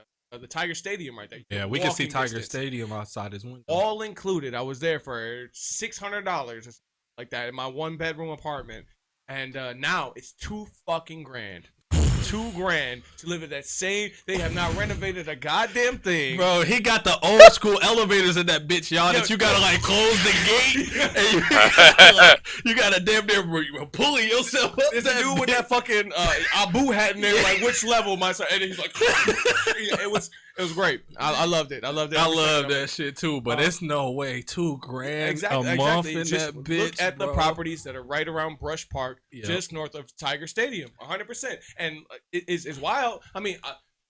Tiger Stadium right there. Yeah, we can see Walking Tiger distance. Stadium outside his window. All included. I was there for $600 like that in my 1-bedroom apartment, and now it's $2 fucking grand. $2 to live at that same. They have not renovated a goddamn thing, bro. He got the old school elevators in that bitch, y'all. That you gotta like close the gate, and you gotta damn near pulling yourself up. There's a dude with that fucking Abu hat in there, like which level, my son? And he's like, it was great. I loved it. I loved it. I love that shit too. But it's no way $2,000 a month in just that bitch. Look at the properties that are right around Brush Park, Yep. just north of Tiger Stadium, 100%. And it's wild. I mean,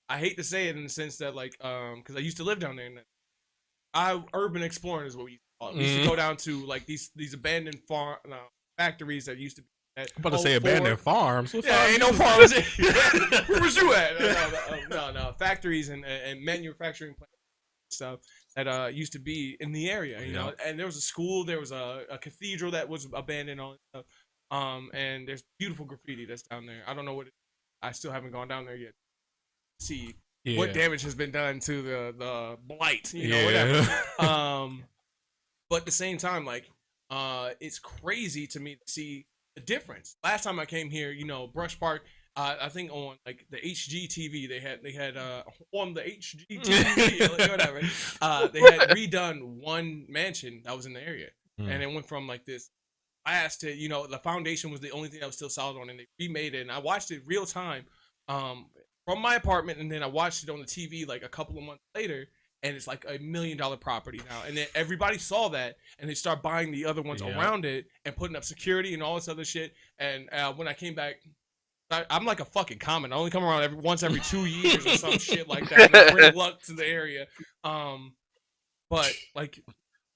I hate to say it in the sense that like, because I used to live down there. And urban exploring is what we used to call it. We used to go down to like these abandoned factories that used to be. I'm about to say abandoned farms. What Yeah, ain't no farms. Where was you at? No. Factories and manufacturing plants and stuff that used to be in the area, you know. And there was a school, there was a cathedral that was abandoned, all that stuff. And there's beautiful graffiti that's down there. I don't know what it is. I still haven't gone down there yet to see what damage has been done to the blight, you know, whatever. But at the same time, like, it's crazy to me to see the difference. Last time I came here, you know, Brush Park, I think on like the HGTV, they had on the HGTV, like, whatever, they had redone one mansion that was in the area, and it went from like this glass to, you know, the foundation was the only thing that was still solid on, and they remade it, and I watched it real time, from my apartment, and then I watched it on the TV like a couple of months later. And it's like $1 million property now. And then everybody saw that, and they start buying the other ones around it and putting up security and all this other shit. And when I came back, I'm like a fucking common. I only come around once every 2 years or some shit like that. And I bring luck to the area. But like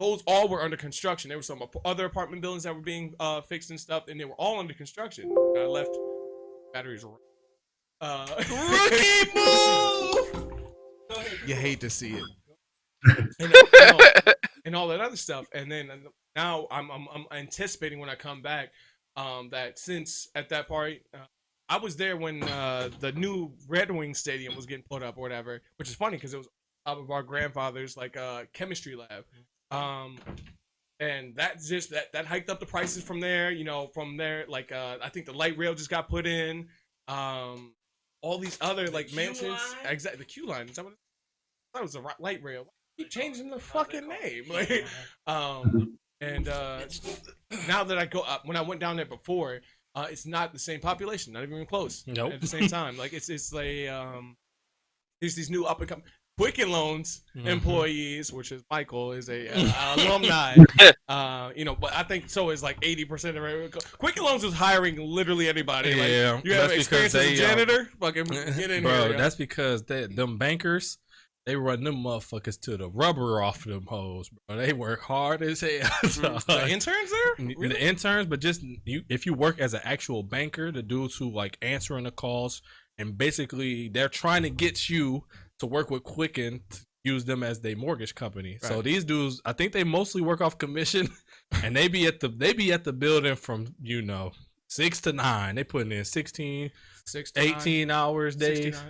those all were under construction. There were some other apartment buildings that were being fixed and stuff, and they were all under construction. And I left. Batteries were rookie move. You hate to see it, and all that other stuff. And then now I'm anticipating when I come back, that since at that point I was there when the new Red Wing Stadium was getting put up or whatever, which is funny because it was top of our grandfather's like chemistry lab, and that just that hiked up the prices from there. You know, from there, like I think the light rail just got put in. All these other like mansions, exactly, the Q line. Is that what? That was a light rail. Keep changing the fucking name. Like, and now that I go up, when I went down there before, it's not the same population, not even close. Nope. At the same time, like it's like there's these new up and coming Quicken Loans employees, which is Michael, is a alumni. You know, but I think so is like 80% of it. Quicken Loans is hiring literally anybody. Yeah, like, you have experience as a janitor, fucking get in bro, here. Bro, that's because them bankers, they run them motherfuckers to the rubber off them hoes, bro. They work hard as hell. The interns there? Really? The interns, but just if you work as an actual banker, the dudes who like answering the calls, and basically they're trying to get you to work with Quicken to use them as their mortgage company. Right. So these dudes, I think they mostly work off commission, and they be at the building from 6 to 9. They putting in 16, 18 hours days.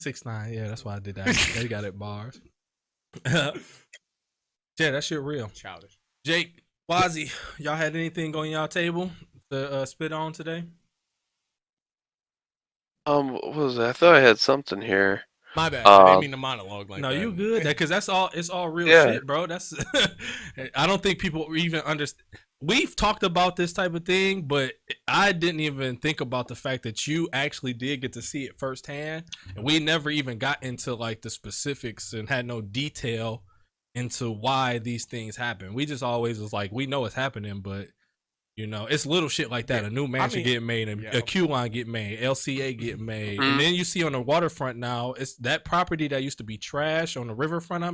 6-9, yeah, that's why I did that. They got it bars. Yeah, that shit real. Childish. Jake, Wazzy, y'all had anything on y'all table to spit on today? What was that? I thought I had something here. My bad. I didn't mean to monologue like that. No, you good. Because that's all. It's all real shit, bro. That's. I don't think people even understand. We've talked about this type of thing, but I didn't even think about the fact that you actually did get to see it firsthand, and we never even got into like the specifics and had no detail into why these things happen. We just always was like, we know it's happening, but it's little shit like that. A new mansion get made, a Q line get made, LCA get made, and then you see on the waterfront now, it's that property that used to be trash on the riverfront.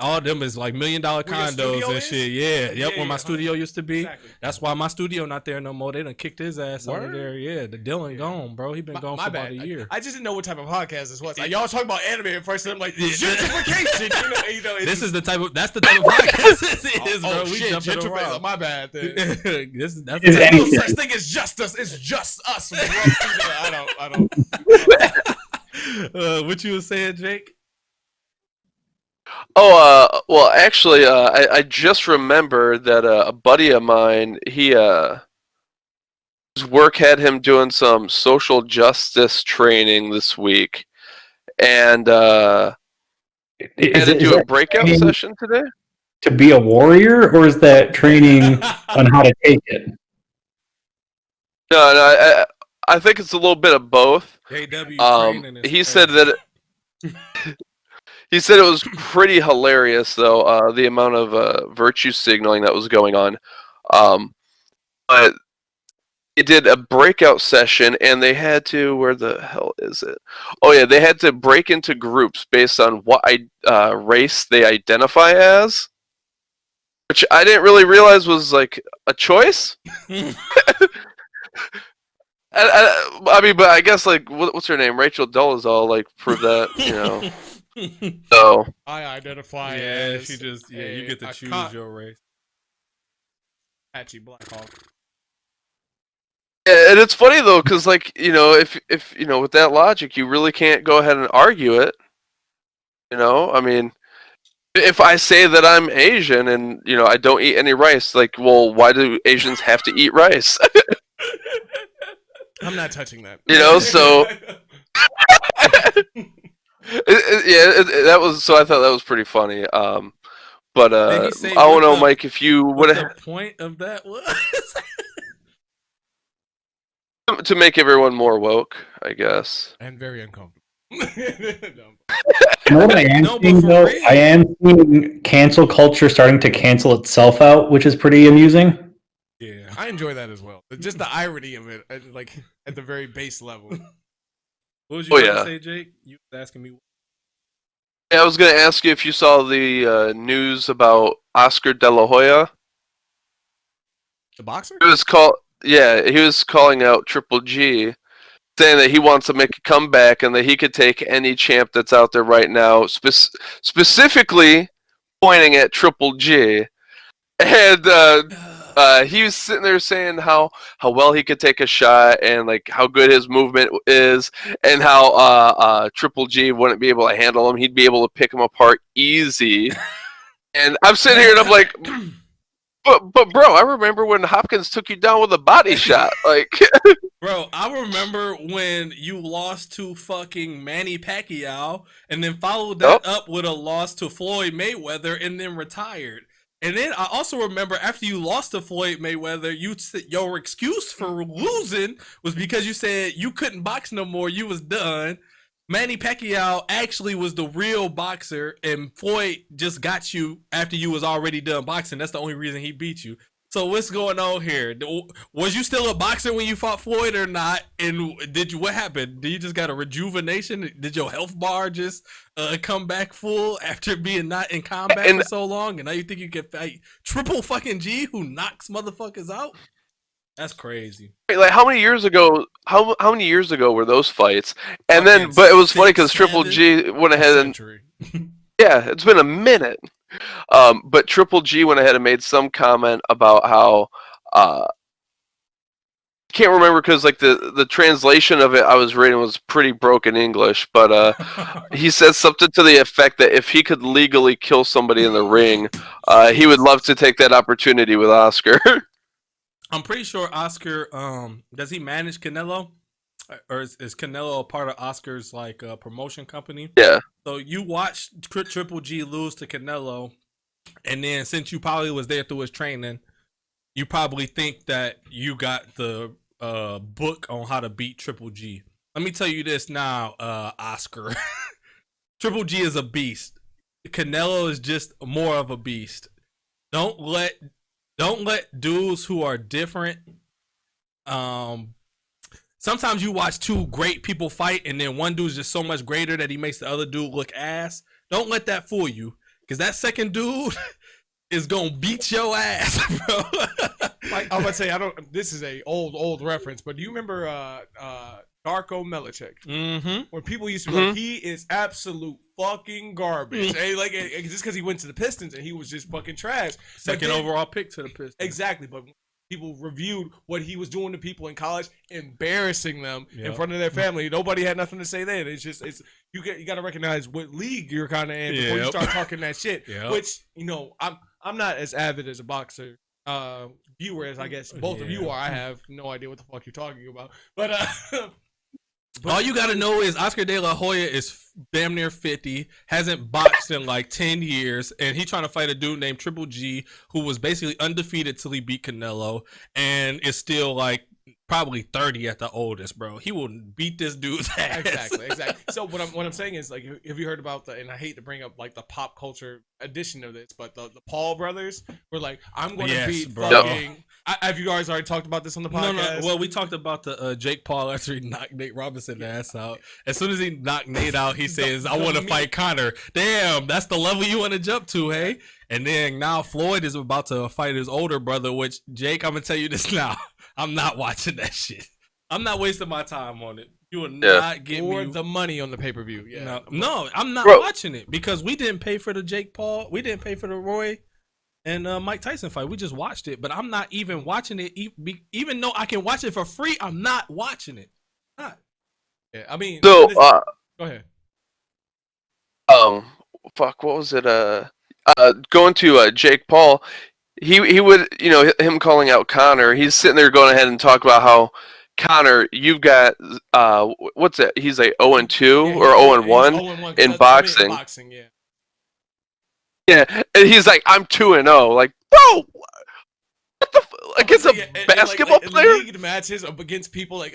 All of them is like $1 million Where your condos studio and is? shit. Yeah, Yeah, where my yeah, studio used to be. Exactly. That's why my studio not there no more. They done kicked his ass out of Word? there. Yeah, the Dylan gone, bro. He been gone for about a year. I just didn't know what type of podcast this was. Like, y'all was talking about anime at first, and I'm like, gentrification. That's the type of podcast this is, bro. Oh We shit, jumping gentrification. around. My bad. Then. That's Is There's no anything. such thing as just us. It's just us. I don't. What you was saying, Jake? Oh, well, actually, I just remembered that a buddy of mine, his work had him doing some social justice training this week, and had to do a breakout session today. To be a warrior, or is that training on how to take it? No, I think it's a little bit of both. AW training is He said that. He said it was pretty hilarious, though, the amount of virtue signaling that was going on. But they did a breakout session, and they had to. Where the hell is it? Oh yeah, they had to break into groups based on what race they identify as, which I didn't really realize was like a choice. I mean, but I guess like what's her name? Rachel Dolezal like proved that, you know. So I identify yeah, as she just you get to choose your race. Patchy Black Hawk. and it's funny though, because like if you know with that logic, you really can't go ahead and argue it. You know, I mean, if I say that I'm Asian and I don't eat any rice, like, well, why do Asians have to eat rice? I'm not touching that. So. That was so. I thought that was pretty funny. But I don't know, Mike, if you would have. The point of that was To make everyone more woke, I guess. And very uncomfortable. You know what I am seeing, though? I am seeing cancel culture starting to cancel itself out, which is pretty amusing. Yeah, I enjoy that as well. Just the irony of it, like at the very base level. What was you going to say, Jake? You was asking me. Yeah, I was going to ask you if you saw the news about Oscar De La Hoya. The boxer? He was calling out Triple G, saying that he wants to make a comeback and that he could take any champ that's out there right now, specifically pointing at Triple G. And he was sitting there saying how well he could take a shot and like how good his movement is and how Triple G wouldn't be able to handle him. He'd be able to pick him apart easy. And I'm sitting here and I'm like, but bro, I remember when Hopkins took you down with a body shot. Like, bro, I remember when you lost to fucking Manny Pacquiao and then followed that up with a loss to Floyd Mayweather and then retired. And then I also remember after you lost to Floyd Mayweather, your excuse for losing was because you said you couldn't box no more, you was done. Manny Pacquiao actually was the real boxer, and Floyd just got you after you was already done boxing. That's the only reason he beat you. So what's going on here? Was you still a boxer when you fought Floyd or not? And what happened? Did you just got a rejuvenation? Did your health bar just come back full after being not in combat for so long? And now you think you can fight Triple fucking G who knocks motherfuckers out? That's crazy. Like how many years ago? How many years ago were those fights? And then, but it was funny because Triple G went ahead and yeah, it's been a minute. But Triple G went ahead and made some comment about how can't remember because like the translation of it I was reading was pretty broken English, but he said something to the effect that if he could legally kill somebody in the ring, he would love to take that opportunity with Oscar. I'm pretty sure Oscar does he manage Canelo? Or is Canelo a part of Oscar's like promotion company? Yeah. So you watched Triple G lose to Canelo, and then since you probably was there through his training, you probably think that you got the book on how to beat Triple G. Let me tell you this now, Oscar. Triple G is a beast. Canelo is just more of a beast. Don't let dudes who are different. Sometimes you watch two great people fight, and then one dude's just so much greater that he makes the other dude look ass. Don't let that fool you. because that second dude is gonna beat your ass, bro. Like, I'm gonna say, I don't. This is a old reference, but do you remember Darko Milicic? Mm-hmm. When people used to be like, he is absolute fucking garbage. And like, just because he went to the Pistons and he was just fucking trash. Second overall pick to the Pistons. Exactly, but people reviewed what he was doing to people in college, embarrassing them in front of their family. Nobody had nothing to say then. It's just you got to recognize what league you're kind of in before you start talking that shit. Which I'm not as avid as a boxer viewer as I guess both of you are. I have no idea what the fuck you're talking about, but all you gotta know is Oscar De La Hoya is damn near 50, hasn't boxed in like 10 years, and he trying to fight a dude named Triple G who was basically undefeated till he beat Canelo, and is still like probably 30 at the oldest, bro. He will beat this dude's ass. Exactly. So what I'm saying is, like, have you heard about and I hate to bring up like the pop culture edition of this, but the Paul brothers were like, I'm going to beat fucking. Have you guys already talked about this on the podcast? No. Well, we talked about the Jake Paul after he knocked Nate Robinson ass out. As soon as he knocked Nate out, he says, I want to fight Conor. Damn, that's the level you want to jump to, hey? And then now Floyd is about to fight his older brother, which, Jake, I'm going to tell you this now. I'm not watching that shit. I'm not wasting my time on it. You will not get me the money on the pay-per-view. No, I'm not watching it because we didn't pay for the Jake Paul. We didn't pay for the Roy and Mike Tyson fight. We just watched it, but I'm not even watching it. Even though I can watch it for free, I'm not watching it. Not. Yeah, I mean. So, go ahead. Fuck, what was it? Going to Jake Paul. He would, him calling out Conor. He's sitting there going ahead and talk about how Conor, you've got what's that? He's like 0-2 or 0-1 in boxing. Yeah, and he's like, I'm 2-0. Like, bro, what the against a basketball player? League matches against people like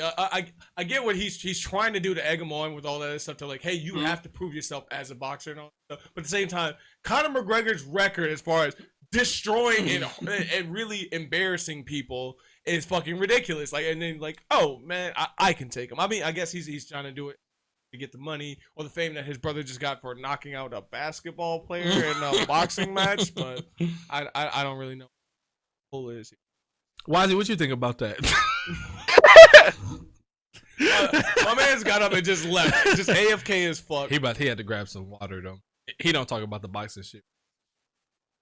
I get what he's trying to do to egg him on with all that stuff. To like, hey, you have to prove yourself as a boxer and all that stuff. But at the same time, Conor McGregor's record as far as destroying and really embarrassing people is fucking ridiculous. Like, and then like, oh man, I can take him. I mean, I guess he's trying to do it to get the money or the fame that his brother just got for knocking out a basketball player in a boxing match. But I don't really know who is. Wazzy, what you think about that? My man's got up and just left, just AFK as fuck. He had to grab some water though. He don't talk about the boxing shit.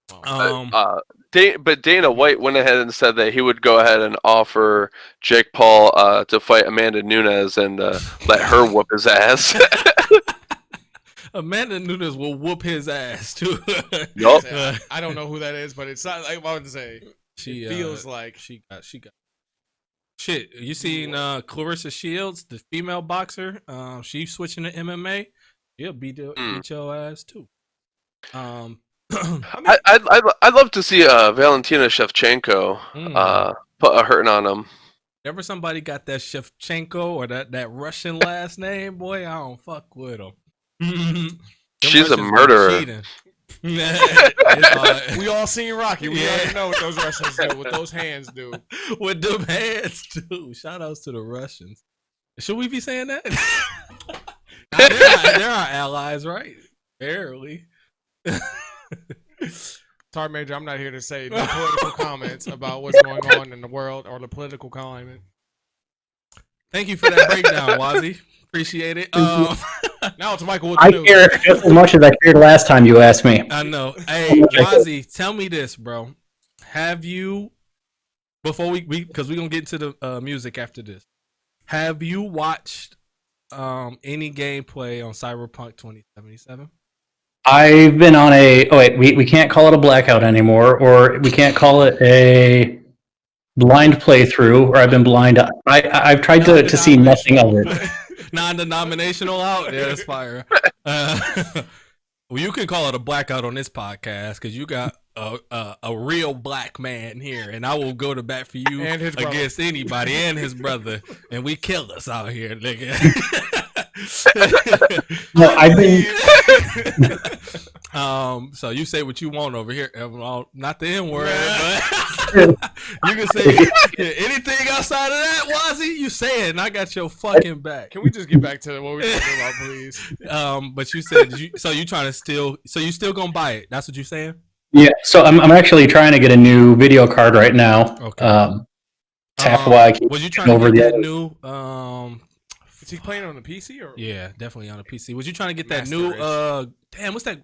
But Dana White went ahead and said that he would go ahead and offer Jake Paul to fight Amanda Nunes and let her whoop his ass. Amanda Nunes will whoop his ass too. Yup. I don't know who that is, but it's not like I would say. It feels like she got shit. You seen Clarissa Shields, the female boxer? She's switching to MMA. She'll beat your ass too. I'd love to see Valentina Shevchenko put a hurting on him. Ever somebody got that Shevchenko or that Russian last name, boy, I don't fuck with them. She's a murderer. We all seen Rocky. We already know what those Russians do, what those hands do. What them hands do. Shout outs to the Russians. Should we be saying that? They're our allies, right? Barely. Tar Major, I'm not here to say no political comments about what's going on in the world or the political climate. Thank you for that breakdown, Wazzy. Appreciate it. Now it's Michael. I care just as much as I cared last time you asked me. I know. Hey, Wazzy, tell me this, bro. Have you, before we because we're going to get into the music after this, have you watched any gameplay on Cyberpunk 2077? I've been on we can't call it a blackout anymore, or we can't call it a blind playthrough, or I've been blind. I've tried to see nothing of it. Non-denominational out? Yeah, that's fire. Well, you can call it a blackout on this podcast because you got a real black man here, and I will go to bat for you and his against anybody and his brother, and we kill us out here, nigga. No, So you say what you want over here. Well, not the N word, but you can say anything outside of that, Wazzy. You say it, and I got your fucking back. Can we just get back to what we're talking about, please? But you said so you trying to you still gonna buy it? That's what you saying? Yeah. So I'm actually trying to get a new video card right now. Okay. That's why I keep was you trying to over get the that new? Is he playing on the PC or? Yeah, definitely on a PC. Was you trying to get that Master new? race. Damn, what's that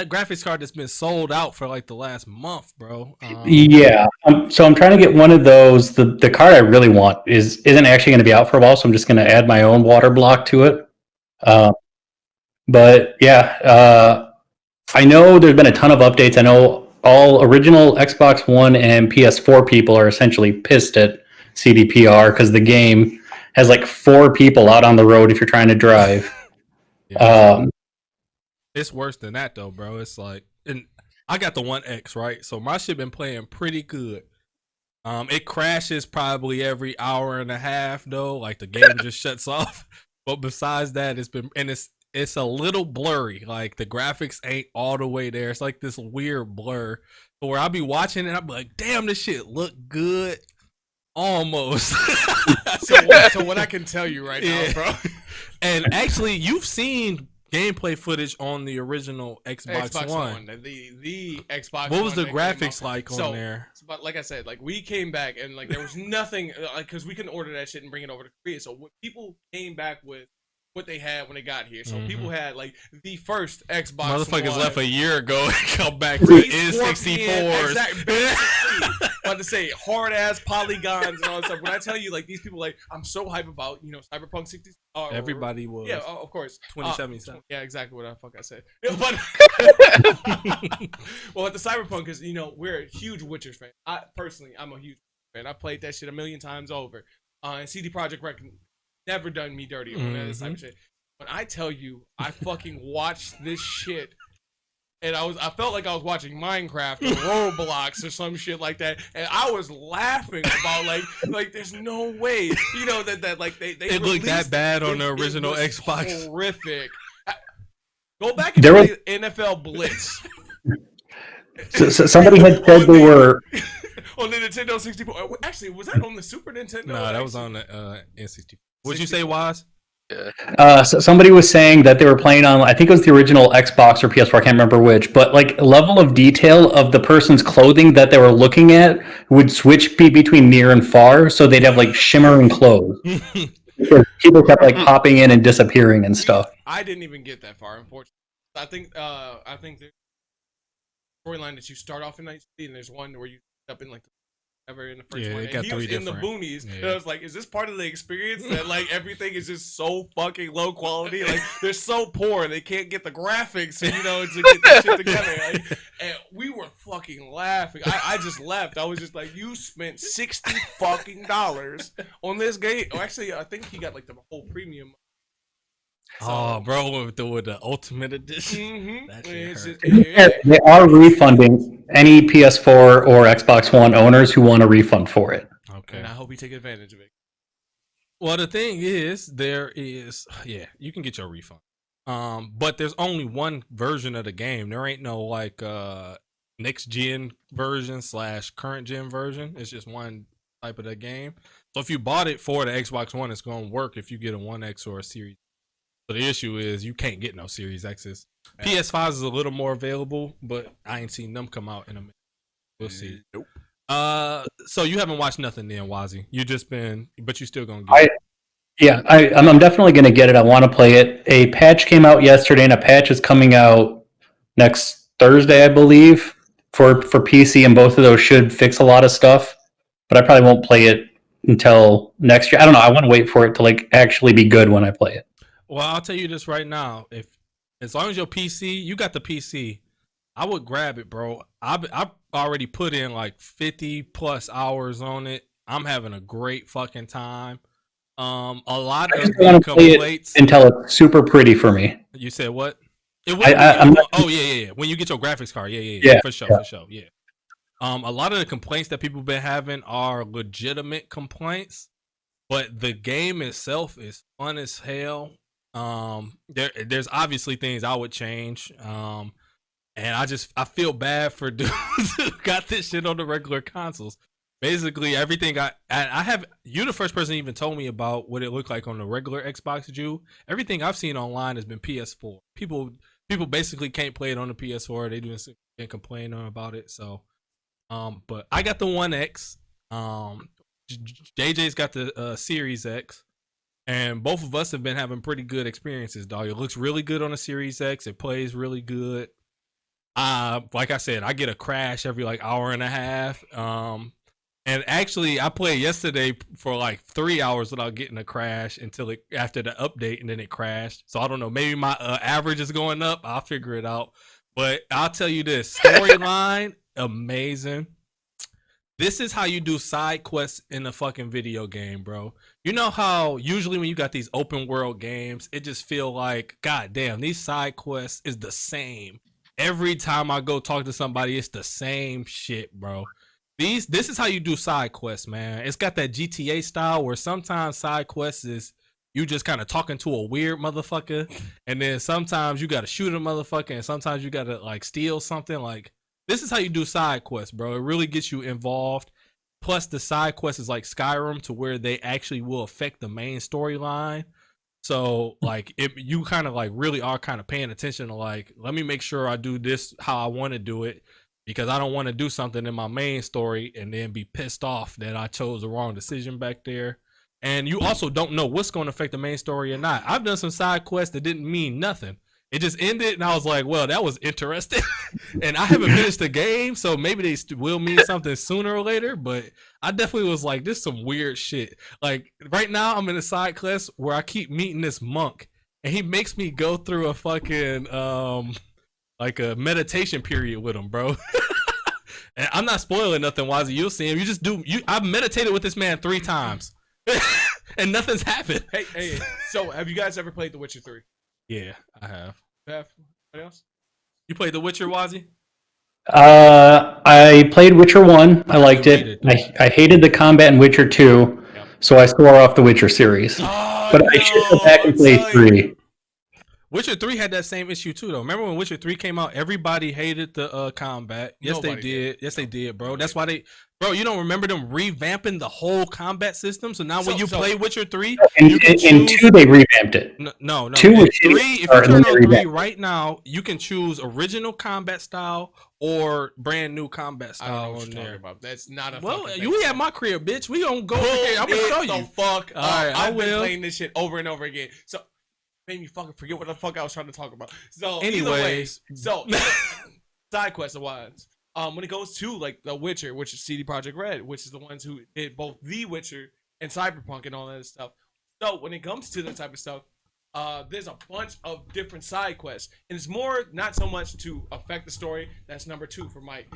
graphics card that's been sold out for like the last month, bro? Yeah. So I'm trying to get one of those. The card I really want isn't actually going to be out for a while, so I'm just going to add my own water block to it. But yeah, I know there's been a ton of updates. I know all original Xbox One and PS4 people are essentially pissed at CDPR because the game has like 4 people out on the road if you're trying to drive. Yeah. It's worse than that though, bro. It's like, and I got the One X, right? So my shit been playing pretty good. It crashes probably every hour and a half though. Like the game just shuts off. But besides that, it's a little blurry. Like the graphics ain't all the way there. It's like this weird blur. But where I'll be watching it, I'll be like, damn, this shit look good. Almost. So what I can tell you right now, bro. And actually, you've seen gameplay footage on the original Xbox One. The Xbox. What was the that graphics like on there? But like I said, like we came back and like there was nothing, like because we couldn't order that shit and bring it over to Korea. So what people came back with what they had when they got here. So people had like the first Xbox. Motherfuckers One. left a year ago and come back to N64s. Exactly. About to say hard ass polygons and all that stuff. When I tell you, like these people, like I'm so hype about Cyberpunk 60. Everybody was. Yeah, of course. 2077. Yeah, exactly what the fuck I said. But well, at the Cyberpunk, because we're a huge Witcher fan. I'm a huge fan. I played that shit a million times over. And CD Projekt Red never done me dirty on that type of shit. When I tell you, I fucking watched this shit, and I felt like I was watching Minecraft or Roblox or some shit like that, and I was laughing about like there's no way, that like they it looked that bad on the original Xbox. Horrific. Go back and play NFL Blitz. So somebody had said they were on the Nintendo 64. Actually, was that on the Super Nintendo? No, that was on the N64. What'd you say, Waz? So somebody was saying that they were playing on, I think it was the original Xbox or PS4, I can't remember which, but like level of detail of the person's clothing that they were looking at would switch between near and far, so they'd have like shimmering clothes. People kept like popping in and disappearing and stuff. I didn't even get that far, unfortunately. I think there's a storyline that you start off in Night City, and there's one where you end up in like ever in the first one. It got and he was in the boonies. And I was like, is this part of the experience that like everything is just so fucking low quality? Like they're so poor they can't get the graphics, to get this shit together. Like, and we were fucking laughing. I just left. I was just like, you spent $60 fucking on this game. Oh, actually, I think he got like the whole premium. So, bro, with the Ultimate Edition. They are refunding any PS4 or Xbox One owners who want a refund for it. Okay. And I hope you take advantage of it. Well, the thing is, you can get your refund. But there's only one version of the game. There ain't no like next gen version / current gen version. It's just one type of the game. So if you bought it for the Xbox One, it's gonna work if you get a One X or a Series. So the issue is you can't get no Series X's. PS5 is a little more available, but I ain't seen them come out in a minute. We'll see. Nope. So you haven't watched nothing then, Wazzy. You just been, but you still gonna get it. Yeah, I'm definitely going to get it. I want to play it. A patch came out yesterday, and a patch is coming out next Thursday, I believe, for PC, and both of those should fix a lot of stuff. But I probably won't play it until next year. I don't know. I want to wait for it to like actually be good when I play it. Well, I'll tell you this right now. As long as your PC, you got the PC, I would grab it, bro. I've already put in like 50 plus hours on it. I'm having a great fucking time. A lot of the complaints until it's super pretty for me. You said what? Yeah. When you get your graphics card, yeah, for sure. Yeah. A lot of the complaints that people been having are legitimate complaints, but the game itself is fun as hell. There's obviously things I would change. And I feel bad for dudes who got this shit on the regular consoles. Basically, everything I have, you the first person even told me about what it looked like on the regular Xbox, Ju. Everything I've seen online has been PS4. People basically can't play it on the PS4. They do and complain about it. So, but I got the One X. JJ's got the Series X. And both of us have been having pretty good experiences, dog. It looks really good on the Series X. It plays really good. Like I said, I get a crash every like hour and a half. And actually, I played yesterday for like 3 hours without getting a crash until after the update, and then it crashed. So I don't know. Maybe my average is going up. I'll figure it out. But I'll tell you this: storyline, amazing. This is how you do side quests in a fucking video game, bro. You know how usually when you got these open world games, it just feel like, god damn, these side quests is the same. Every time I go talk to somebody, it's the same shit, bro. This is how you do side quests, man. It's got that GTA style where sometimes side quests is you just kind of talking to a weird motherfucker, and then sometimes you gotta shoot a motherfucker, and sometimes you gotta like steal something. Like, this is how you do side quests, bro. It really gets you involved. Plus, the side quest is like Skyrim, to where they actually will affect the main storyline. So, like, you kind of like really are kind of paying attention to like, let me make sure I do this how I want to do it, because I don't want to do something in my main story and then be pissed off that I chose the wrong decision back there. And you also don't know what's going to affect the main story or not. I've done some side quests that didn't mean nothing. It just ended, and I was like, well, that was interesting. And I haven't finished the game, so maybe they will mean something sooner or later. But I definitely was like, this is some weird shit. Like, right now, I'm in a side quest where I keep meeting this monk, and he makes me go through a fucking, like a meditation period with him, bro. And I'm not spoiling nothing, Wazzy. You'll see him. I've meditated with this man 3 times. And nothing's happened. Hey, so have you guys ever played The Witcher 3? Yeah, I have. Anybody else? You played The Witcher, Wazzy? I played Witcher 1. I liked it. I hated the combat in Witcher 2, so I swore off the Witcher series. But I should go back and play 3. Witcher 3 had that same issue too, though. Remember when Witcher 3 came out? Everybody hated the combat. Yes, they did. Yes, they did, bro. That's why you don't remember them revamping the whole combat system? So now when you play Witcher 3, in 2 they revamped it. No. 2 was 3, if you turn on 3 right now, you can choose original combat style or brand new combat style on there. That's not a you at my crib, bitch. We gonna go over here. I'm gonna show you. Fuck. All right, I've been playing this shit over and over again. So made me fucking forget what the fuck I was trying to talk about. So anyways, side quest wise, when it goes to like The Witcher, which is CD Projekt Red, which is the ones who did both The Witcher and Cyberpunk and all that stuff. So when it comes to that type of stuff, there's a bunch of different side quests, and it's more not so much to affect the story. That's number 2 for Mike.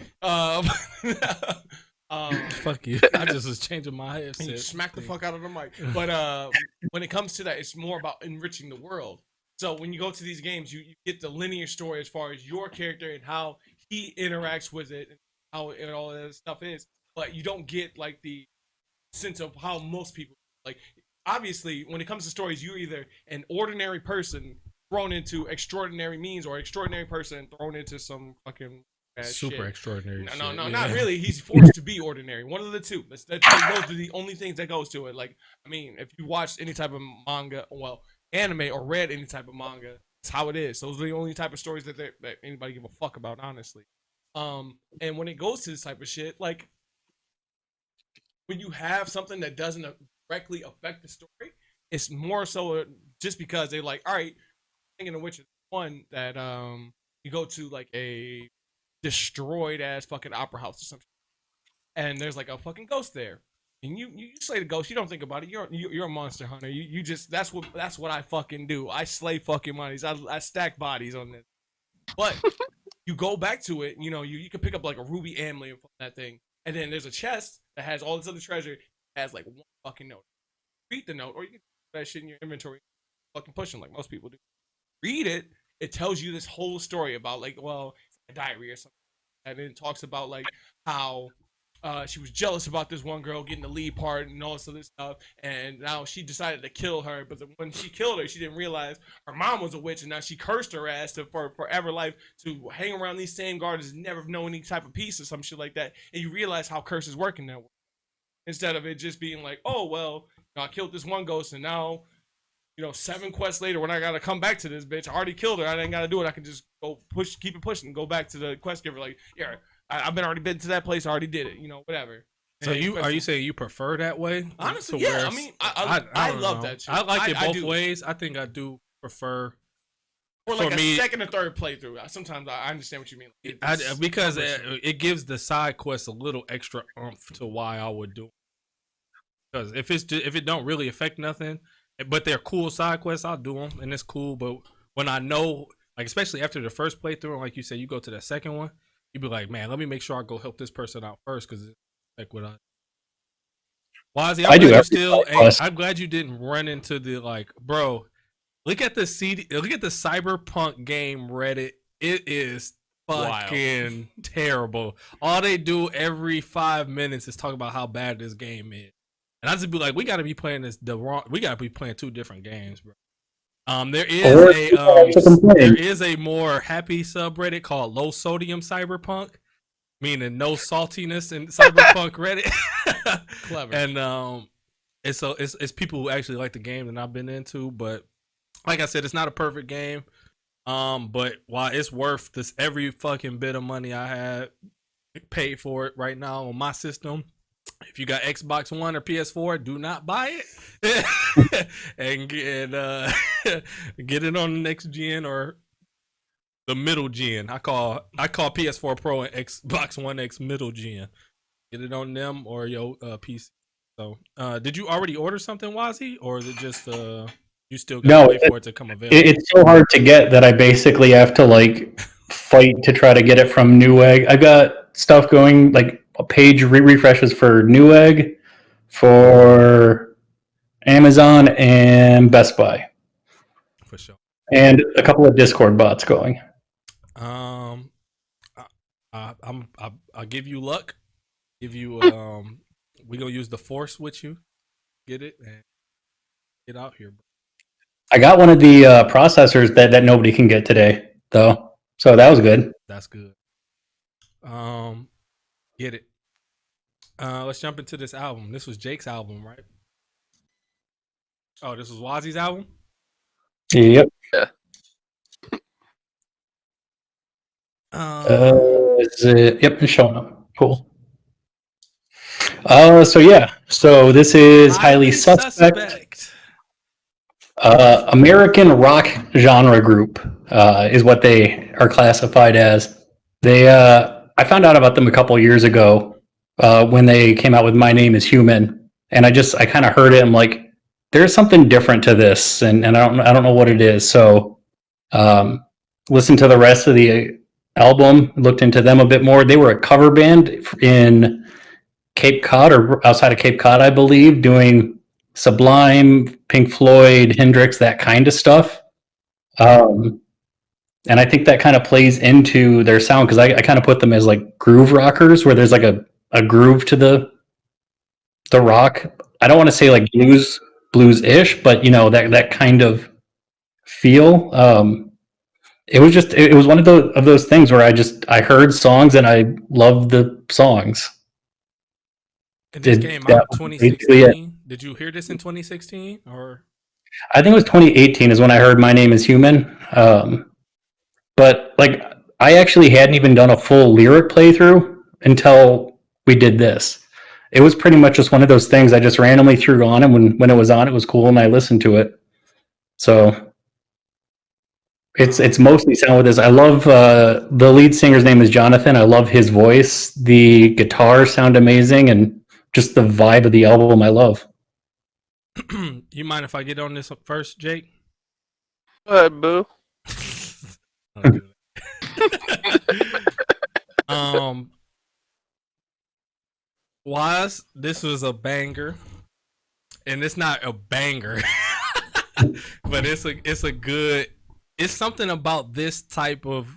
Fuck you. I just was changing my headset. You smack the fuck out of the mic. But when it comes to that, it's more about enriching the world. So when you go to these games, you get the linear story as far as your character and how he interacts with it and how and all that stuff is. But you don't get like the sense of how most people like. Obviously, when it comes to stories, you're either an ordinary person thrown into extraordinary means, or extraordinary person thrown into some fucking super shit. Extraordinary. No, not really. He's forced to be ordinary. One of the two. Those are the only things that goes to it. Like, I mean, if you watched any type of manga, well, anime, or read any type of manga, it's how it is. Those are the only type of stories that anybody give a fuck about, honestly. And when it goes to this type of shit, like when you have something that doesn't directly affect the story, it's more so just because they're like, all right, thinking of which is one that you go to like a destroyed ass fucking opera house or something, and there's like a fucking ghost there, and you slay the ghost. You don't think about it. You're a monster hunter. You just that's what I fucking do. I slay fucking bodies. I stack bodies on this. But you go back to it. You know, you can pick up like a ruby amulet from that thing, and then there's a chest that has all this other treasure. It has like one fucking note. Read the note, or you can put that shit in your inventory, fucking pushing like most people do. Read it. It tells you this whole story about like, well, a diary or something, and it talks about like how she was jealous about this one girl getting the lead part and all this other stuff, and now she decided to kill her. But when she killed her, she didn't realize her mom was a witch, and now she cursed her ass for forever life to hang around these same gardens and never know any type of peace or some shit like that. And you realize how curses work in that way. Instead of it just being like, oh well, I killed this one ghost, and now 7 quests later, when I gotta come back to this bitch, I already killed her. I ain't gotta do it. I can just go keep it pushing, and go back to the quest giver. Like, yeah, I've already been to that place. I already did it. Whatever. So are you saying you prefer that way? Honestly, yeah. I mean, I love that shit. I like it both ways. I think I do prefer. Or like a second or third playthrough. Sometimes I understand what you mean. Because it gives the side quest a little extra oomph to why I would do it. Because if it don't really affect nothing, but they're cool side quests, I'll do them and it's cool. But when I know, like especially after the first playthrough, and like you said, you go to the second one, you be like, man, let me make sure I go help this person out first because it's like what I'm glad you didn't run into the like, bro. Look at the Cyberpunk game Reddit. It is fucking terrible. All they do every 5 minutes is talk about how bad this game is. And I just be like, we gotta be playing we gotta be playing 2 different games, bro. There is a more happy subreddit called Low Sodium Cyberpunk, meaning no saltiness in Cyberpunk Reddit. Clever. And it's people who actually like the game that I've been into, but like I said, it's not a perfect game. But while it's worth this every fucking bit of money I had paid for it right now on my system, if you got Xbox One or PS4, do not buy it and get it on the next gen or the middle gen. I call PS4 Pro and Xbox One X middle gen. Get it on them or your PC. So, did you already order something, Wazzy, or is it just you still gotta wait for it to come available? It's so hard to get that I basically have to like fight to try to get it from Newegg. I've got stuff going like a page refreshes for Newegg, for Amazon and Best Buy, for sure, and a couple of Discord bots going. I'll give you luck. Give you we gonna use the force with you. Get it and get out here, bro. I got one of the processors that nobody can get today, though. So that was good. That's good. Get it. Let's jump into this album. This was Jake's album, right? Oh, this was Wazzy's album? Yep. Yeah. Is it? Yep, it's showing up. Cool. So this is Highly Suspect. American rock genre group is what they are classified as. I found out about them a couple years ago when they came out with My Name Is Human, and I kind of heard it. I'm like, there's something different to this, and I don't know what it is. So listened to the rest of the album, looked into them a bit more. They were a cover band in Cape Cod or outside of Cape Cod, I believe, doing Sublime, Pink Floyd, Hendrix, that kind of stuff. And I think that kind of plays into their sound because I kind of put them as like groove rockers, where there's like a groove to the rock. I don't want to say like blues-ish, but that kind of feel. It was one of those things where I heard songs and I loved the songs. And this came out in 2016. Did you hear this in 2016 or? I think it was 2018 is when I heard My Name Is Human. But like I actually hadn't even done a full lyric playthrough until we did this. It was pretty much just one of those things I just randomly threw on, and when it was on, it was cool and I listened to it. So it's mostly sound with this. I love the lead singer's name is Jonathan. I love his voice. The guitars sound amazing, and just the vibe of the album I love. You mind if I get on this first, Jake? Go ahead, boo. This was a banger, and it's not a banger, but it's a good. It's something about this type of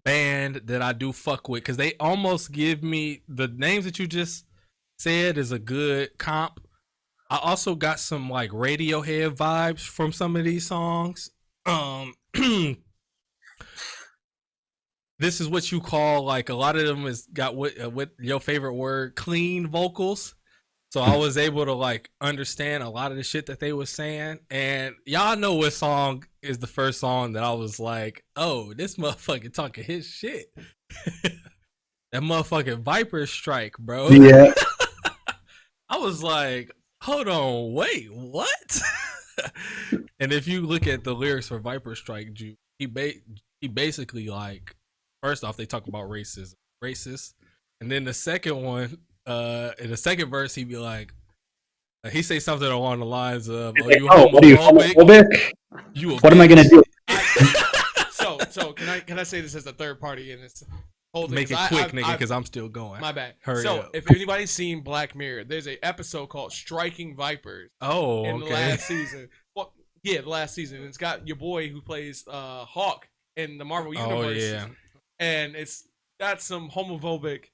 band that I do fuck with because they almost give me the names that you just said is a good comp. I also got some like Radiohead vibes from some of these songs. This is what you call like a lot of them is got what your favorite word, clean vocals. So I was able to like understand a lot of the shit that they were saying. And y'all know what song is the first song that I was like, oh, this motherfucker talking his shit. That motherfucking Viper Strike, bro. Yeah. I was like, hold on, wait, what? And if you look at the lyrics for Viper Strike, he basically like, first off, they talk about racist. And then the second one, in the second verse, he'd be like, he say something along the lines of, "Oh, you homophobic? What am I gonna do?" So can I say this as a third party in this whole thing? Make it quick, nigga, because I'm still going. My bad. Hurry up. If anybody's seen Black Mirror, there's an episode called "Striking Vipers." Oh, in the last season. Well, yeah, the last season. It's got your boy who plays Hawk in the Marvel Universe. Oh yeah, and it's got some homophobic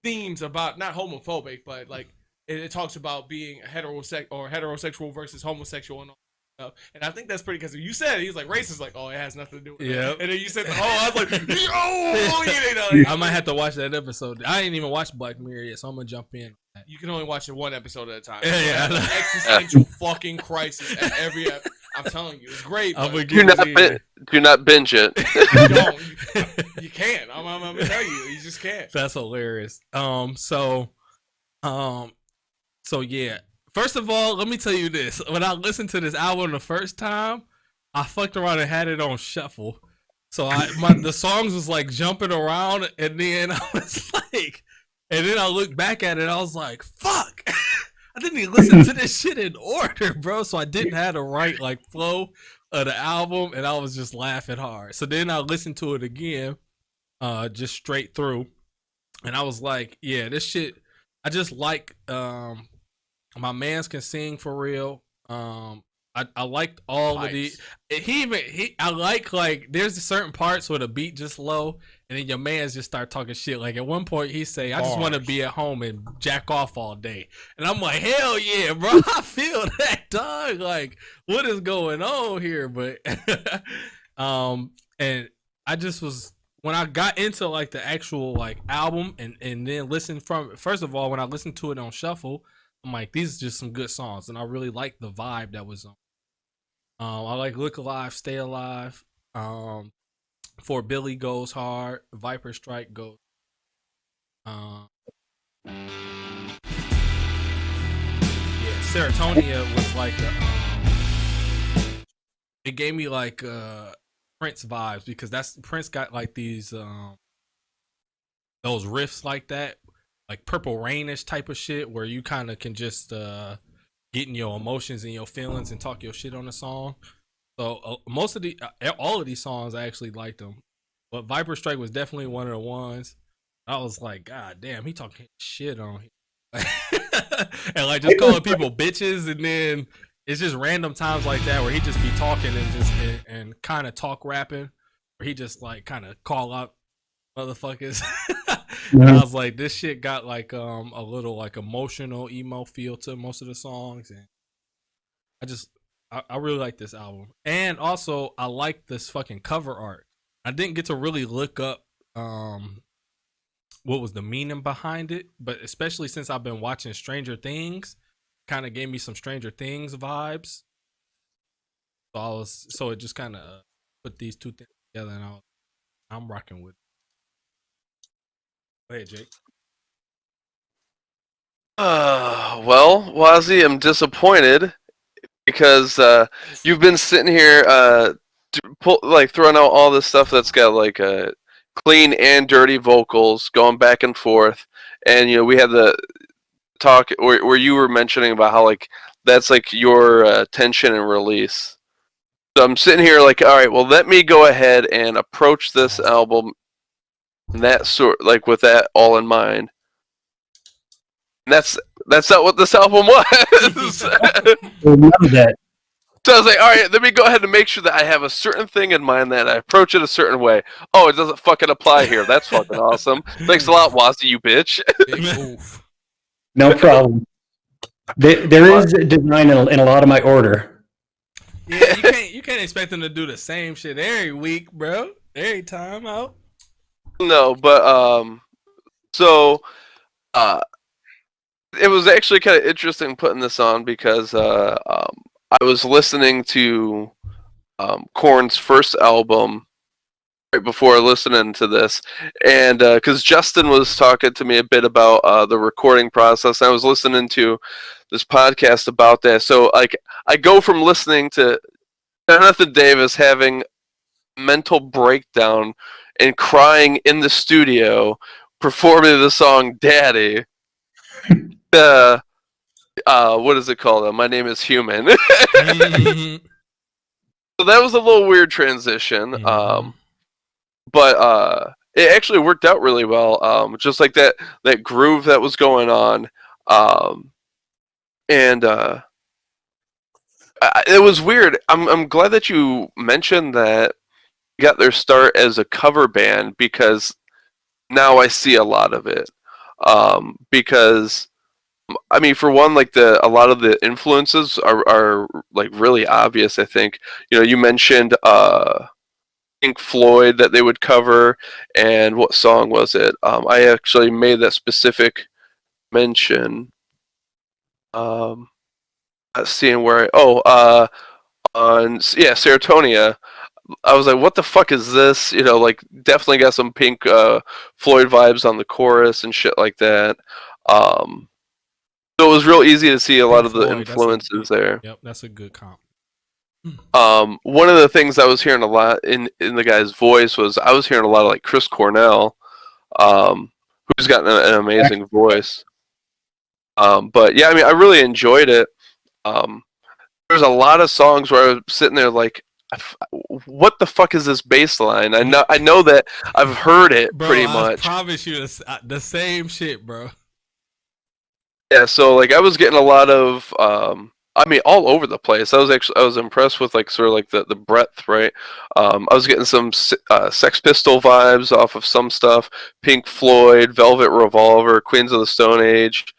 themes about, not homophobic, but like it talks about being heterosexual versus homosexual and all that stuff. And I think that's pretty, because you said he's like racist, like, oh, it has nothing to do with that. And then you said, I was like, I might have to watch that episode. I ain't even watched Black Mirror yet, so I'm gonna jump in. You can only watch it one episode at a time. Yeah. An existential fucking crisis at every episode. I'm telling you, it's great. Do not binge it. You can't. I'm gonna tell you, you just can't. That's hilarious. So yeah. First of all, let me tell you this. When I listened to this album the first time, I fucked around and had it on shuffle. So the songs was like jumping around, and then I was like, and then I looked back at it, I was like, fuck. I didn't even listen to this shit in order, bro. So I didn't have the right like flow of the album, and I was just laughing hard. So then I listened to it again, just straight through, and I was like, yeah, this shit. I just like my mans can sing for real. I liked all Pipes. Of the. I like there's certain parts where the beat just low, and then your mans just start talking shit. Like at one point he say, "I just want to be at home and jack off all day," and I'm like, "Hell yeah, bro! I feel that, dog. Like, what is going on here?" But and I just was, when I got into like the actual like album and then listened from, first of all, when I listened to it on shuffle, I'm like, these are just some good songs, and I really like the vibe that was on. I like Look Alive, Stay Alive. For Billy goes hard. Viper Strike goes. Yeah, Serotonia was like it gave me like Prince vibes, because Prince got like these those riffs like that, like Purple Rainish type of shit, where you kind of can just get in your emotions and your feelings and talk your shit on the song. So most of all of these songs, I actually liked them, but Viper Strike was definitely one of the ones. I was like, God damn, he talking shit on here. And like just calling people bitches, and then it's just random times like that where he just be talking and just and kind of talk rapping, where he just like kind of call out motherfuckers. And I was like, this shit got like a little like emotional emo feel to most of the songs, and I really like this album. And also I like this fucking cover art. I didn't get to really look up what was the meaning behind it, but especially since I've been watching Stranger Things, kind of gave me some Stranger Things vibes. So it just kind of put these two things together, and I'm rocking with it. Go ahead, Jake. Well, Wazzy, I'm disappointed because you've been sitting here throwing out all this stuff that's got like clean and dirty vocals going back and forth, and we had the talk where you were mentioning about how like that's like your tension and release. So I'm sitting here like, all right, well, let me go ahead and approach this album that sort, like with that all in mind. And that's not what this album was. None of that. So I was like, all right, let me go ahead and make sure that I have a certain thing in mind, that I approach it a certain way. Oh, it doesn't fucking apply here. That's fucking awesome. Thanks a lot, Wazzy, you bitch. Big oof. No problem. There is design in a lot of my order. Yeah, you can't expect them to do the same shit every week, bro. Every time out. No, but so it was actually kind of interesting putting this on because I was listening to Korn's first album right before listening to this, and because Justin was talking to me a bit about the recording process, and I was listening to this podcast about that. So like, I go from listening to Jonathan Davis having mental breakdown and crying in the studio performing the song "Daddy." What is it called? My Name Is Human. Mhm. So that was a little weird transition. Mhm. But it actually worked out really well. Just like that groove that was going on. And it was weird. I'm glad that you mentioned that they got their start as a cover band, because now I see a lot of it. Because I mean, for one, like a lot of the influences are like really obvious. I think you mentioned Pink Floyd that they would cover, and what song was it? I actually made that specific mention. Seeing where on Serotonia. I was like, what the fuck is this? Like definitely got some Pink Floyd vibes on the chorus and shit like that. So it was real easy to see a lot Pink of the Floyd, that's a influences there. Yep, that's a good comp. One of the things I was hearing a lot in the guy's voice was I was hearing a lot of like Chris Cornell, who's got an amazing voice. But yeah, I mean, I really enjoyed it. There's a lot of songs where I was sitting there like, what the fuck is this bass line? I know that I've heard it Bro, pretty I much. promise you the same shit, bro. Yeah, so like I was getting a lot of I mean all over the place. I was impressed with like sort of like the breadth, right? I was getting some Sex Pistol vibes off of some stuff, Pink Floyd, Velvet Revolver, Queens of the Stone Age.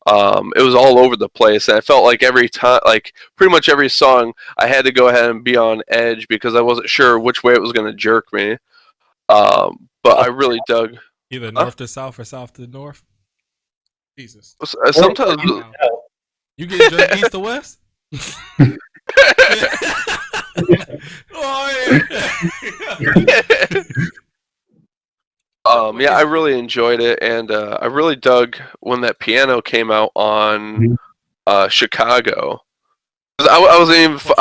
It was all over the place, and I felt like every time, like pretty much every song, I had to go ahead and be on edge because I wasn't sure which way it was going to jerk me. But I really dug. Either north to south or south to north. Jesus. Sometimes You get jerked east to west? Oh yeah. yeah, I really enjoyed it, and I really dug when that piano came out on Chicago. 'Cause I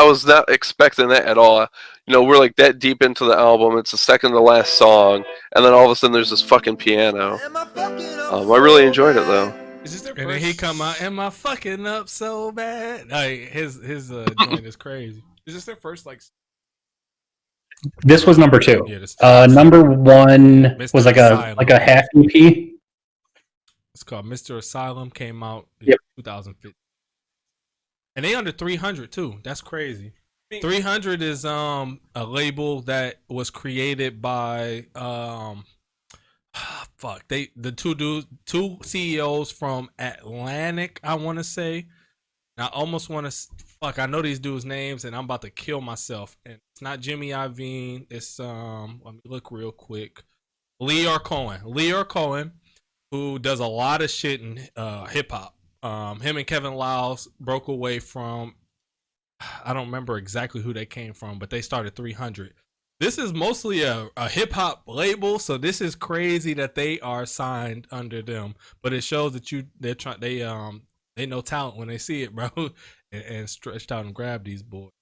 was not expecting that at all. We're like that deep into the album. It's the second to last song, and then all of a sudden there's this fucking piano. I really enjoyed it though. Is this their And first? then he come out, am I fucking up so bad? Like his joint is crazy. Is this their first like? This was number 2. Yeah, this Number 1 Mr. was like Asylum. a half EP. It's called Mr. Asylum. Came out in Yep. 2015, and they under 300 too. That's crazy. 300 is a label that was created by two CEOs from Atlantic, I want to say. I almost want to I know these dudes' names, and I'm about to kill myself. And it's not Jimmy Iovine. It's let me look real quick. Lear Cohen, who does a lot of shit in hip hop. Him and Kevin Lyles broke away from. I don't remember exactly who they came from, but they started 300. This is mostly a hip hop label, so this is crazy that they are signed under them. But it shows that they know talent when they see it, bro, and stretched out and grab these boys.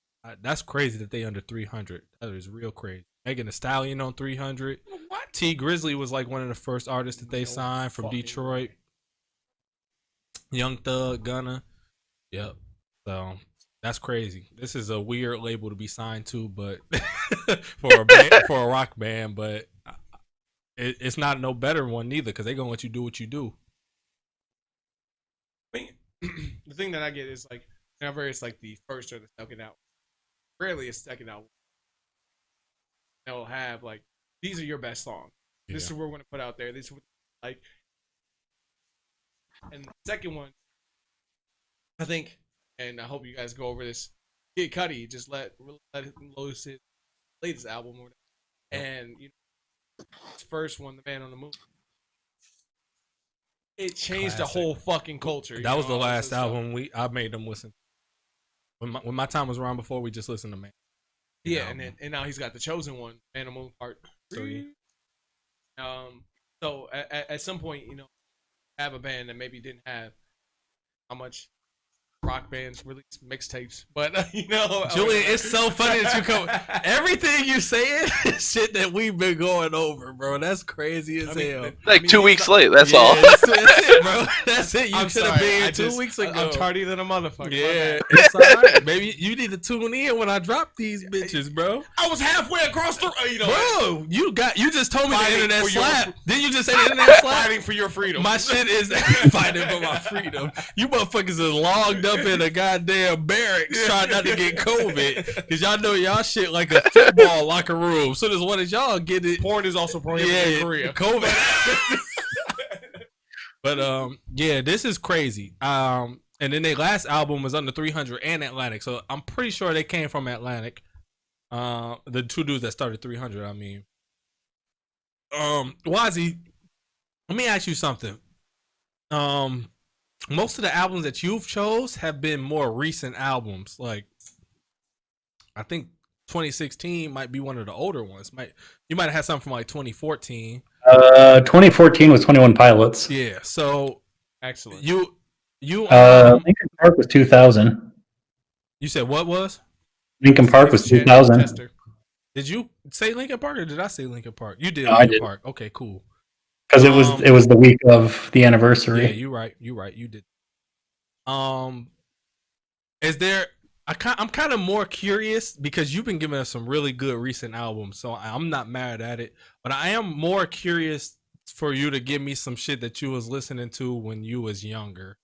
That's crazy that they under 300. That is real crazy. Megan Thee Stallion on 300. What? T Grizzly was like one of the first artists that they signed from Detroit. Young Thug, Gunna. Yep. So that's crazy. This is a weird label to be signed to, but for a rock band, but it's not no better one neither, because they're gonna let you do what you do. The thing that I get is like whenever it's like the first or the second album, rarely a second album. They'll have like these are your best songs. This is what we're going to put out there. This is what like. And the second one, I think, and I hope you guys go over this. Kid Cudi just let him loose his latest album, and you know, his first one, The Man on the Moon. It changed the whole fucking culture. That was the last album I made them listen. When my time was around before, we just listened to Man. Yeah, and now he's got the chosen one, Man on the Moon Part 3. So at some point, you know, have a band that maybe didn't have how much rock bands release mixtapes, but you know, Julian, it's so funny that you come. Everything you saying is shit that we've been going over, bro. That's crazy as hell. Like 2 weeks late. That's all. That's it, bro. That's it. You should have been here 2 weeks ago. I'm tardy than a motherfucker. Yeah, it's all right. Maybe you need to tune in when I drop these bitches, bro. I was halfway across the, you know, bro. You just told me the internet slap. Didn't you just say the internet slap? Fighting for your freedom. My shit is fighting for my freedom. You motherfuckers is logged up in a goddamn barracks trying not to get COVID because y'all know y'all shit like a football locker room. So as one as y'all get it. Porn is also prohibited in Korea. COVID. But yeah, this is crazy. And then their last album was under 300 and Atlantic, so I'm pretty sure they came from Atlantic. The two dudes that started 300. I mean, Wazzy, let me ask you something. Most of the albums that you've chose have been more recent albums. Like, I think 2016 might be one of the older ones. You might have had something from like 2014. 2014 was 21 Pilots. Yeah. So excellent. You Lincoln Park was 2000. You said what was? Lincoln Park was 2000. Did you say Lincoln Park or did I say Lincoln Park? You did. No, Lincoln Park. Okay, cool. Because it was the week of the anniversary. Yeah, you're right. You did. Is there? I'm kind of more curious because you've been giving us some really good recent albums, so I'm not mad at it. But I am more curious for you to give me some shit that you was listening to when you was younger,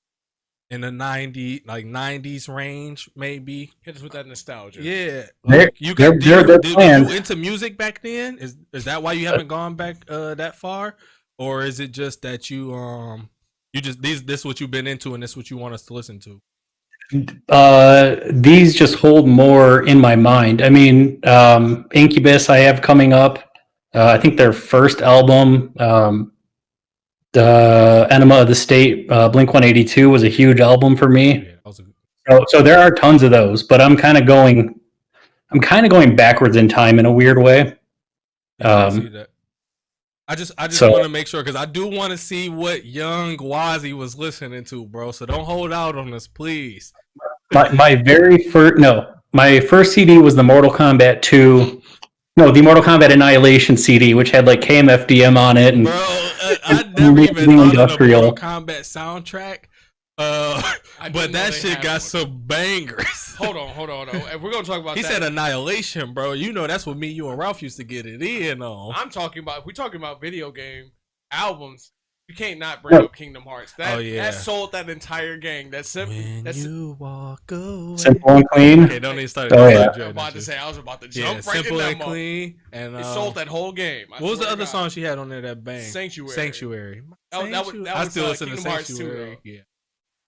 in the 90s range, maybe. Hit us with that nostalgia. Yeah, like you into music back then? Is that why you haven't gone back that far, or is it just that you just this is what you've been into and this is what you want us to listen to? These just hold more in my mind. I mean, Incubus I have coming up. I think their first album, the Enema of the State, Blink 182 was a huge album for me. Yeah, so there are tons of those, but I'm kind of going backwards in time in a weird way. I see that. I just want to make sure because I do want to see what young Wazzy was listening to, bro. So don't hold out on us, please. My first CD was the Mortal Kombat 2. No, the Mortal Kombat Annihilation CD, which had like KMFDM on it. And, bro, I never even thought of the Mortal Kombat soundtrack. But that shit got some bangers. Hold on. And we're gonna talk about. He said Annihilation, bro. You know that's what me, you, and Ralph used to get it in on. I'm talking about. If we're talking about video game albums. You can't not bring up Kingdom Hearts. That sold that entire gang. You walk away. Simple and Clean. Okay, don't even start. I was about to jump right Simple in and that Clean, and it sold that whole game. What was the other song she had on there that banged? Sanctuary. I still listen to Sanctuary. Yeah.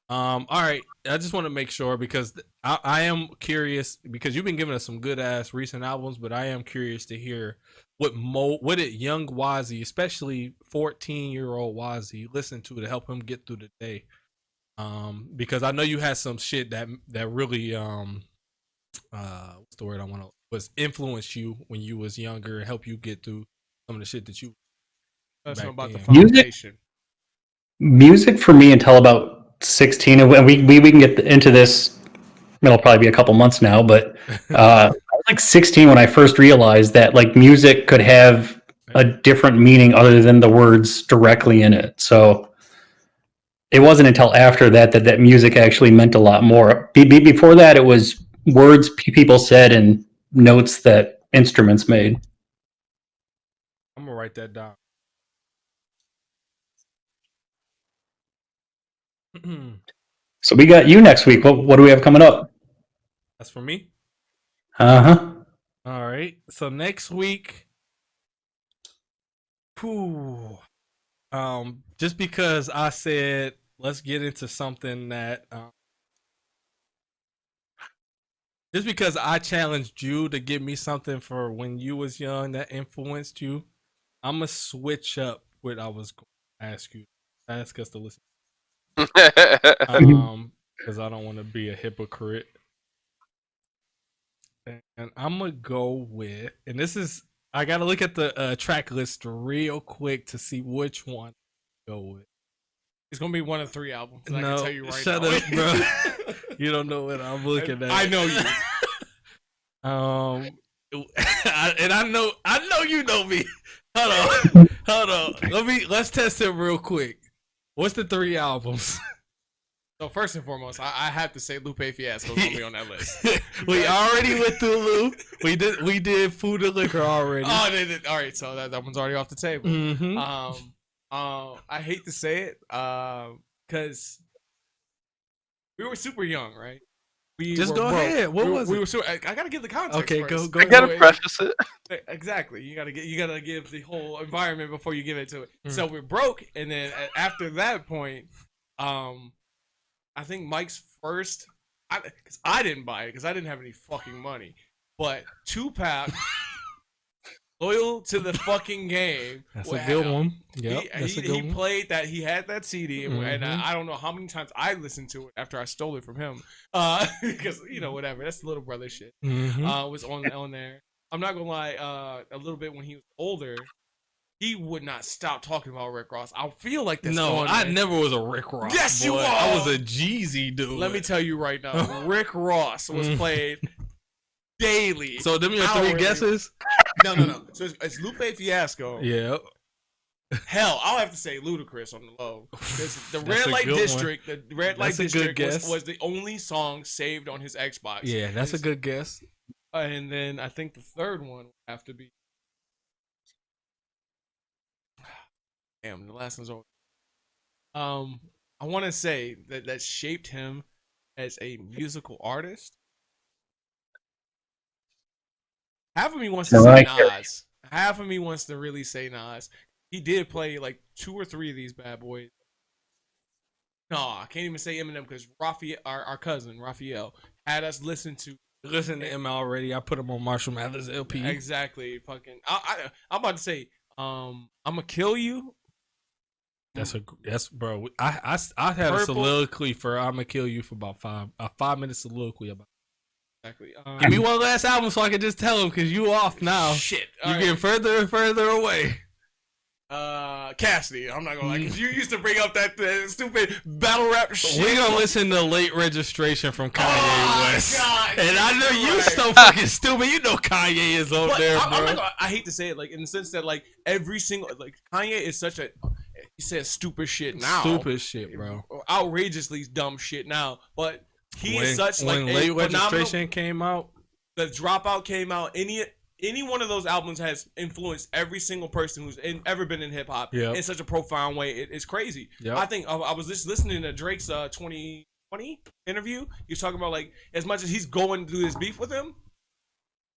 All right. I just want to make sure because I am curious because you've been giving us some good ass recent albums, but I am curious to hear what did young Wazzy, especially 14-year-old Wazzy, listen to help him get through the day. Because I know you had some shit that really what's the word I want to was influenced you when you was younger and help you get through some of the shit that you. That's about the foundation. Music for me until about 16, and we can get into this. It'll probably be a couple months now, but I was like 16 when I first realized that like music could have a different meaning other than the words directly in it. So it wasn't until after that music actually meant a lot more. Before that, it was words people said and notes that instruments made. I'm gonna write that down. So we got you next week. What do we have coming up? That's for me. Uh-huh. All right. So next week, just because I said let's get into something that, just because I challenged you to give me something for when you was young that influenced you, I'm gonna switch up what I was going to ask us to listen. Because I don't want to be a hypocrite. And I'm gonna go with, and this is, I gotta look at the track list real quick to see which one to go with. It's gonna be one of 3 albums. I No, can tell you right shut now. up, bro. You don't know what I'm looking at. I know you. And I know you know me. Hold on. Let's test it real quick. What's the 3 albums? So first and foremost, I have to say Lupe Fiasco's gonna be on that list. We already went through Lou. We did Food and Liquor already. Oh, they did. All right, so that one's already off the table. Mm-hmm. I hate to say it, because we were super young, right? Just go ahead. What was it? We were super. I gotta give the context. Okay, first. go. I gotta preface it. Exactly. You gotta give the whole environment before you give it to it. So we're broke, and then after that point, I think Mike's first, because I didn't buy it because I didn't have any fucking money, but Tupac, Loyal to the Fucking Game. That's a good one. Yeah, he played that. He had that CD, and I don't know how many times I listened to it after I stole it from him, because whatever. That's the little brother shit. Was on there. I'm not gonna lie. A little bit when he was older, he would not stop talking about Rick Ross. I feel like this. No, I never was a Rick Ross. Yes, you boy. are. I was a Jeezy dude. Let me tell you right now, Rick Ross was played daily. So, them your 3 guesses? No. So it's Lupe Fiasco. Yeah. Hell, I'll have to say Ludacris on the low. The Red Light District. The Red Light District was the only song saved on his Xbox. Yeah, that's a good guess. And then I think the third one would have to be. Damn, the last one's over. I want to say that shaped him as a musical artist. Half of me wants to say Nas. Half of me wants to really say Nas. He did play like 2 or 3 of these bad boys. No, I can't even say Eminem because Raphael, our cousin Raphael, had us listen to him already. I put him on Marshall Mathers LP. Exactly. Fucking. I'm about to say. I'm gonna kill you. That's bro. I had a soliloquy for "I'ma Kill You" for about 5 minute soliloquy about. Exactly. Give me one last album so I can just tell him because you off now. Shit. You're getting further and further away. Cassidy. I'm not gonna lie, because you used to bring up that stupid battle rap shit. We're gonna listen to Late Registration from Kanye West. God, and I know you so fucking stupid. You know Kanye is on there, bro. I hate to say it, like in the sense that like every single Kanye is such a. He says stupid shit now. Stupid shit, bro. Outrageously dumb shit now. But is such when Late Registration came out, the Dropout came out. Any one of those albums has influenced every single person who's ever been in hip hop in such a profound way. It's crazy. Yep. I think I was just listening to Drake's 2020 interview. He was talking about like as much as he's going to do this beef with him.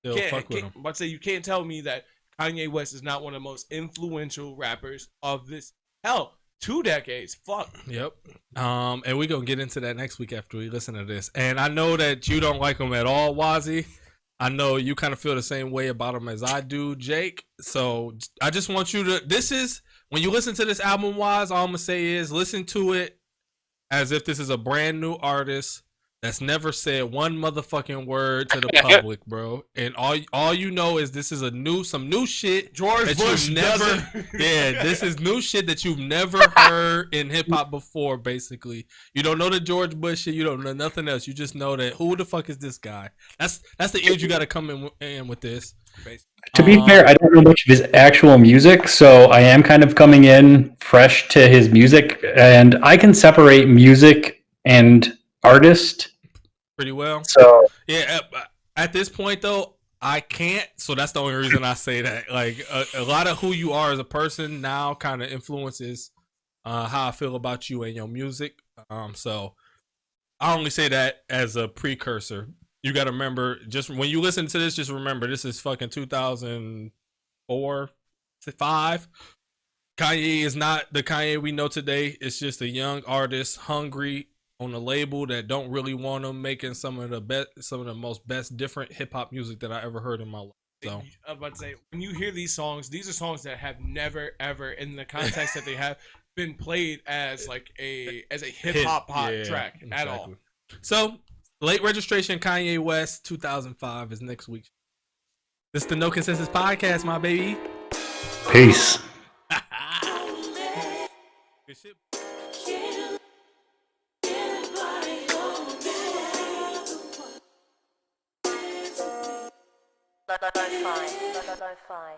But say you can't tell me that Kanye West is not one of the most influential rappers of this. Hell, 2 decades. Fuck. Yep. And we're going to get into that next week after we listen to this. And I know that you don't like him at all, Wazzy. I know you kind of feel the same way about him as I do, Jake. So I just want you to, when you listen to this album, Waz, all I'm going to say is listen to it as if this is a brand new artist that's never said one motherfucking word to the public, bro. And all you know is this is some new shit. George Bush this is new shit that you've never heard in hip hop before. Basically, you don't know the George Bush shit. You don't know nothing else. You just know that who the fuck is this guy? That's the age you got to come in with this. To be fair, I don't know much of his actual music, so I am kind of coming in fresh to his music, and I can separate music and artist pretty well. So yeah, at this point though, I can't. So that's the only reason I say that. Like a lot of who you are as a person now kind of influences how I feel about you and your music. So I only say that as a precursor. you got to remember, just when you listen to this, just remember this is fucking 2004, 5. Kanye is not the Kanye we know today. It's just a young artist, hungry on a label that don't really want him making some of the most best different hip hop music that I ever heard in my life. So I was about to say, when you hear these songs, these are songs that have never ever, in the context that they have, been played as like a hip hop track at all. So late registration Kanye West 2005 is next week. This is the No Consensus Podcast, my baby. Peace. Good shit. Lo-fi.